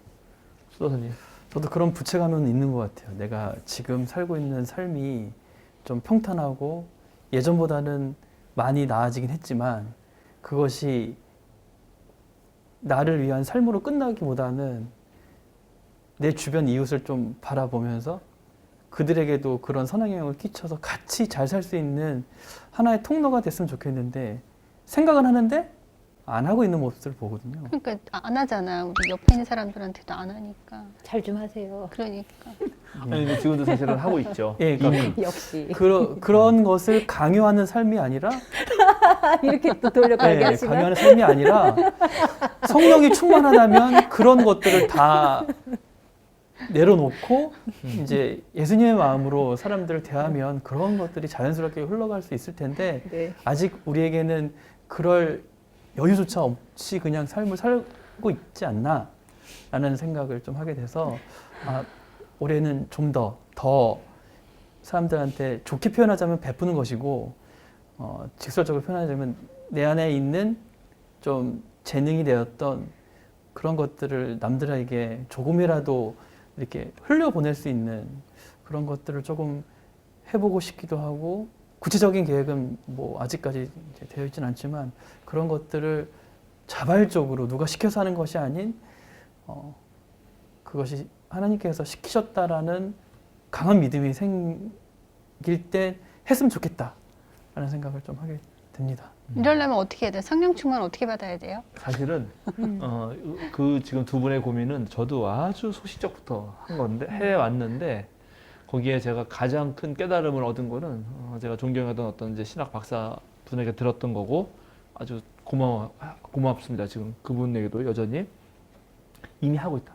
수도사님. 저도 그런 부채감은 있는 것 같아요. 내가 지금 살고 있는 삶이 좀 평탄하고 예전보다는 많이 나아지긴 했지만 그것이 나를 위한 삶으로 끝나기보다는 내 주변 이웃을 좀 바라보면서 그들에게도 그런 선한 영향을 끼쳐서 같이 잘 살 수 있는 하나의 통로가 됐으면 좋겠는데 생각은 하는데 안 하고 있는 모습을 보거든요. 그러니까 안 하잖아. 우리 옆에 있는 사람들한테도 안 하니까. 잘 좀 하세요. 그러니까. 아니, 근데 지금도 사실은 하고 있죠. 예, 그러니까 역시. 그런 것을 강요하는 삶이 아니라 이렇게 또 돌려가게 네, 하시나? 강요하는 삶이 아니라 성령이 충만하다면 그런 것들을 다 내려놓고 이제 예수님의 마음으로 사람들을 대하면 그런 것들이 자연스럽게 흘러갈 수 있을 텐데 네. 아직 우리에게는 그럴 여유조차 없이 그냥 삶을 살고 있지 않나 라는 생각을 좀 하게 돼서 올해는 좀 더 사람들한테 좋게 표현하자면 베푸는 것이고 직설적으로 표현하자면 내 안에 있는 좀 재능이 되었던 그런 것들을 남들에게 조금이라도 이렇게 흘려보낼 수 있는 그런 것들을 조금 해보고 싶기도 하고 구체적인 계획은 뭐 아직까지 이제 되어 있지는 않지만 그런 것들을 자발적으로 누가 시켜서 하는 것이 아닌 그것이 하나님께서 시키셨다라는 강한 믿음이 생길 때 했으면 좋겠다라는 생각을 좀 하게 됩니다. 이러려면 어떻게 해야 돼? 성령 충만 어떻게 받아야 돼요? 사실은 그 지금 두 분의 고민은 저도 아주 소시적부터 한 건데 해왔는데 거기에 제가 가장 큰 깨달음을 얻은 거는 제가 존경하던 어떤 이제 신학 박사 분에게 들었던 거고 아주 고맙습니다. 지금 그분에게도 여전히 이미 하고 있다.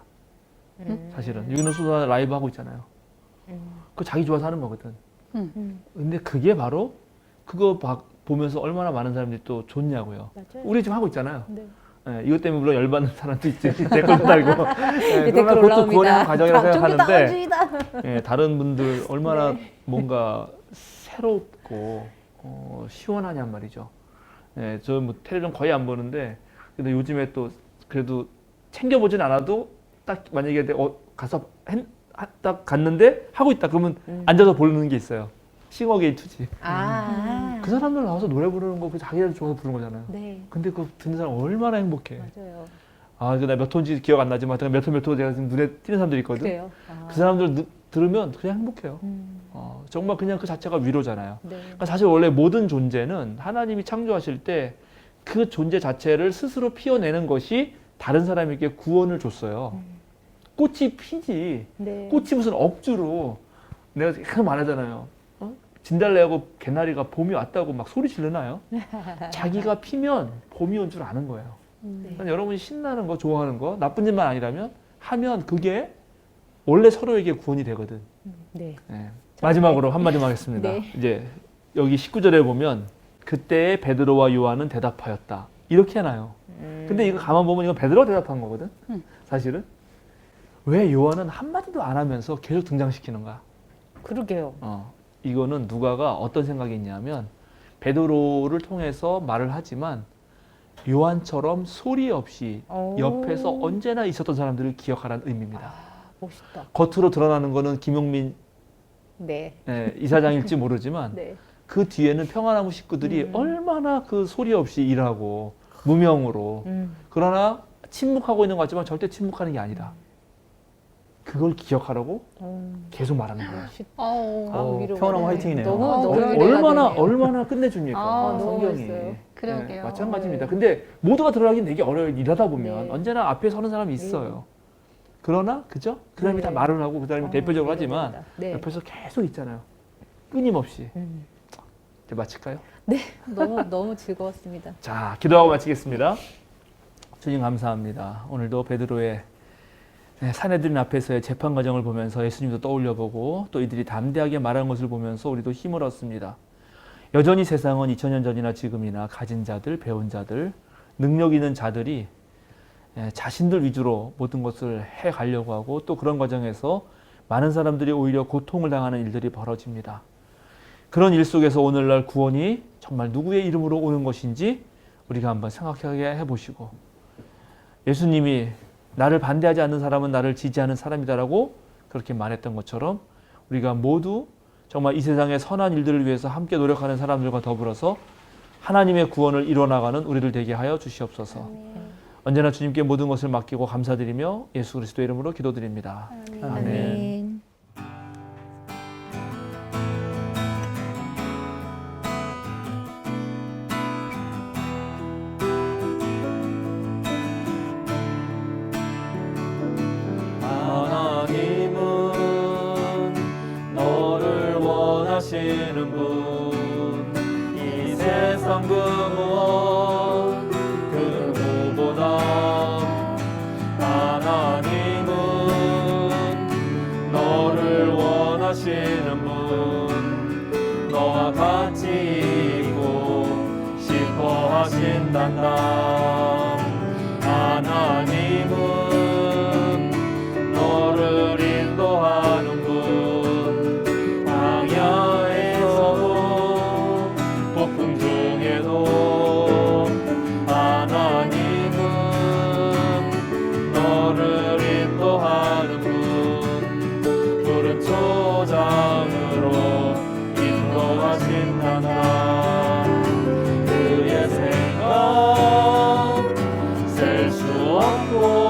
사실은 유기농 수다 라이브 하고 있잖아요. 그거 자기 좋아서 하는 거거든. 근데 그게 바로 그거 보면서 얼마나 많은 사람들이 또 좋냐고요. 맞아요. 우리 지금 하고 있잖아요. 네. 이것 때문에 물론 열받는 사람도 있지. 댓글도 달고. 그러나 댓글 그것도 올라옵니다. 구원의 과정이라고 생각하는데 생각하는데 다른 분들 얼마나 뭔가 새롭고 시원하냔 말이죠. 예, 저 뭐 텔레비전 거의 안 보는데 근데 요즘에 또 그래도 챙겨보진 않아도 딱 만약에 가서 딱 갔는데 하고 있다 그러면 앉아서 보는 게 있어요. 싱어게인 투지. 그 사람들 나와서 노래 부르는 거 그 자기들 좋아서 부르는 거잖아요. 네. 근데 그 듣는 사람 얼마나 행복해. 맞아요. 아, 그 나 몇 톤지 기억 안 나지만 하여튼 몇 톤 제가 지금 눈에 띄는 사람들이 있거든. 그래요. 그 사람들 들으면 그냥 행복해요. 음. 정말 그냥 그 자체가 위로잖아요. 네. 그러니까 사실 원래 모든 존재는 하나님이 창조하실 때 그 존재 자체를 스스로 피워내는 것이 다른 사람에게 구원을 줬어요. 꽃이 피지. 네. 꽃이 무슨 억지로 내가 계속 말하잖아요. 진달래하고 개나리가 봄이 왔다고 막 소리 지르나요? 자기가 피면 봄이 온 줄 아는 거예요. 네. 그러니까 여러분이 신나는 거, 좋아하는 거, 나쁜 일만 아니라면 하면 그게 원래 서로에게 구원이 되거든. 네. 네. 마지막으로 한마디만 하겠습니다. 네. 이제 여기 19절에 보면 그때 베드로와 요한은 대답하였다. 이렇게 해놔요. 근데 이거 가만 보면 이건 베드로가 대답한 거거든. 사실은. 왜 요한은 한마디도 안 하면서 계속 등장시키는가? 그러게요. 이거는 누가가 어떤 생각이 있냐면 베드로를 통해서 말을 하지만 요한처럼 소리 없이 옆에서 언제나 있었던 사람들을 기억하라는 의미입니다. 멋있다. 겉으로 드러나는 거는 김용민 네. 이사장일지 모르지만 네. 그 뒤에는 평화나무 식구들이 얼마나 그 소리 없이 일하고 무명으로 그러나 침묵하고 있는 것 같지만 절대 침묵하는 게 아니다. 그걸 기억하라고 계속 말하는 거예요. 평화나무 화이팅이네요. 얼마나 끝내줍니까? 너무 성경이. 멋있어요. 그러게요. 마찬가지입니다. 근데 모두가 들어가긴 되게 어려워요. 일하다 보면 네. 언제나 앞에 서는 사람이 있어요. 그러나 그죠? 그 사람이 다 말을 하고 그 사람이 대표적으로 하지만 네. 옆에서 계속 있잖아요. 끊임없이. 이제 마칠까요? 너무 즐거웠습니다. 자, 기도하고 마치겠습니다. 주님 감사합니다. 오늘도 베드로의 사내들인 앞에서의 재판 과정을 보면서 예수님도 떠올려보고 또 이들이 담대하게 말한 것을 보면서 우리도 힘을 얻습니다. 여전히 세상은 2000년 전이나 지금이나 가진 자들, 배운 자들, 능력 있는 자들이 자신들 위주로 모든 것을 해가려고 하고 또 그런 과정에서 많은 사람들이 오히려 고통을 당하는 일들이 벌어집니다. 그런 일 속에서 오늘날 구원이 정말 누구의 이름으로 오는 것인지 우리가 한번 생각하게 해보시고 예수님이 나를 반대하지 않는 사람은 나를 지지하는 사람이다라고 그렇게 말했던 것처럼 우리가 모두 정말 이 세상의 선한 일들을 위해서 함께 노력하는 사람들과 더불어서 하나님의 구원을 이뤄나가는 우리들 되게 하여 주시옵소서. 언제나 주님께 모든 것을 맡기고 감사드리며 예수 그리스도 이름으로 기도드립니다. 아멘. 하나님은 너를 원하시는 분, 이 세상 그 무엇 그 무보다 하나님은 너를 원하시는 분, 너와 같이 있고 싶어 하신단다. 하나님은 너를 인도하는 분, 광야에서도 폭풍 중에도 하나님은 너를 인도하는 분, 푸른 초장으로 인도하신단다. 그의 생각 셀 수 없고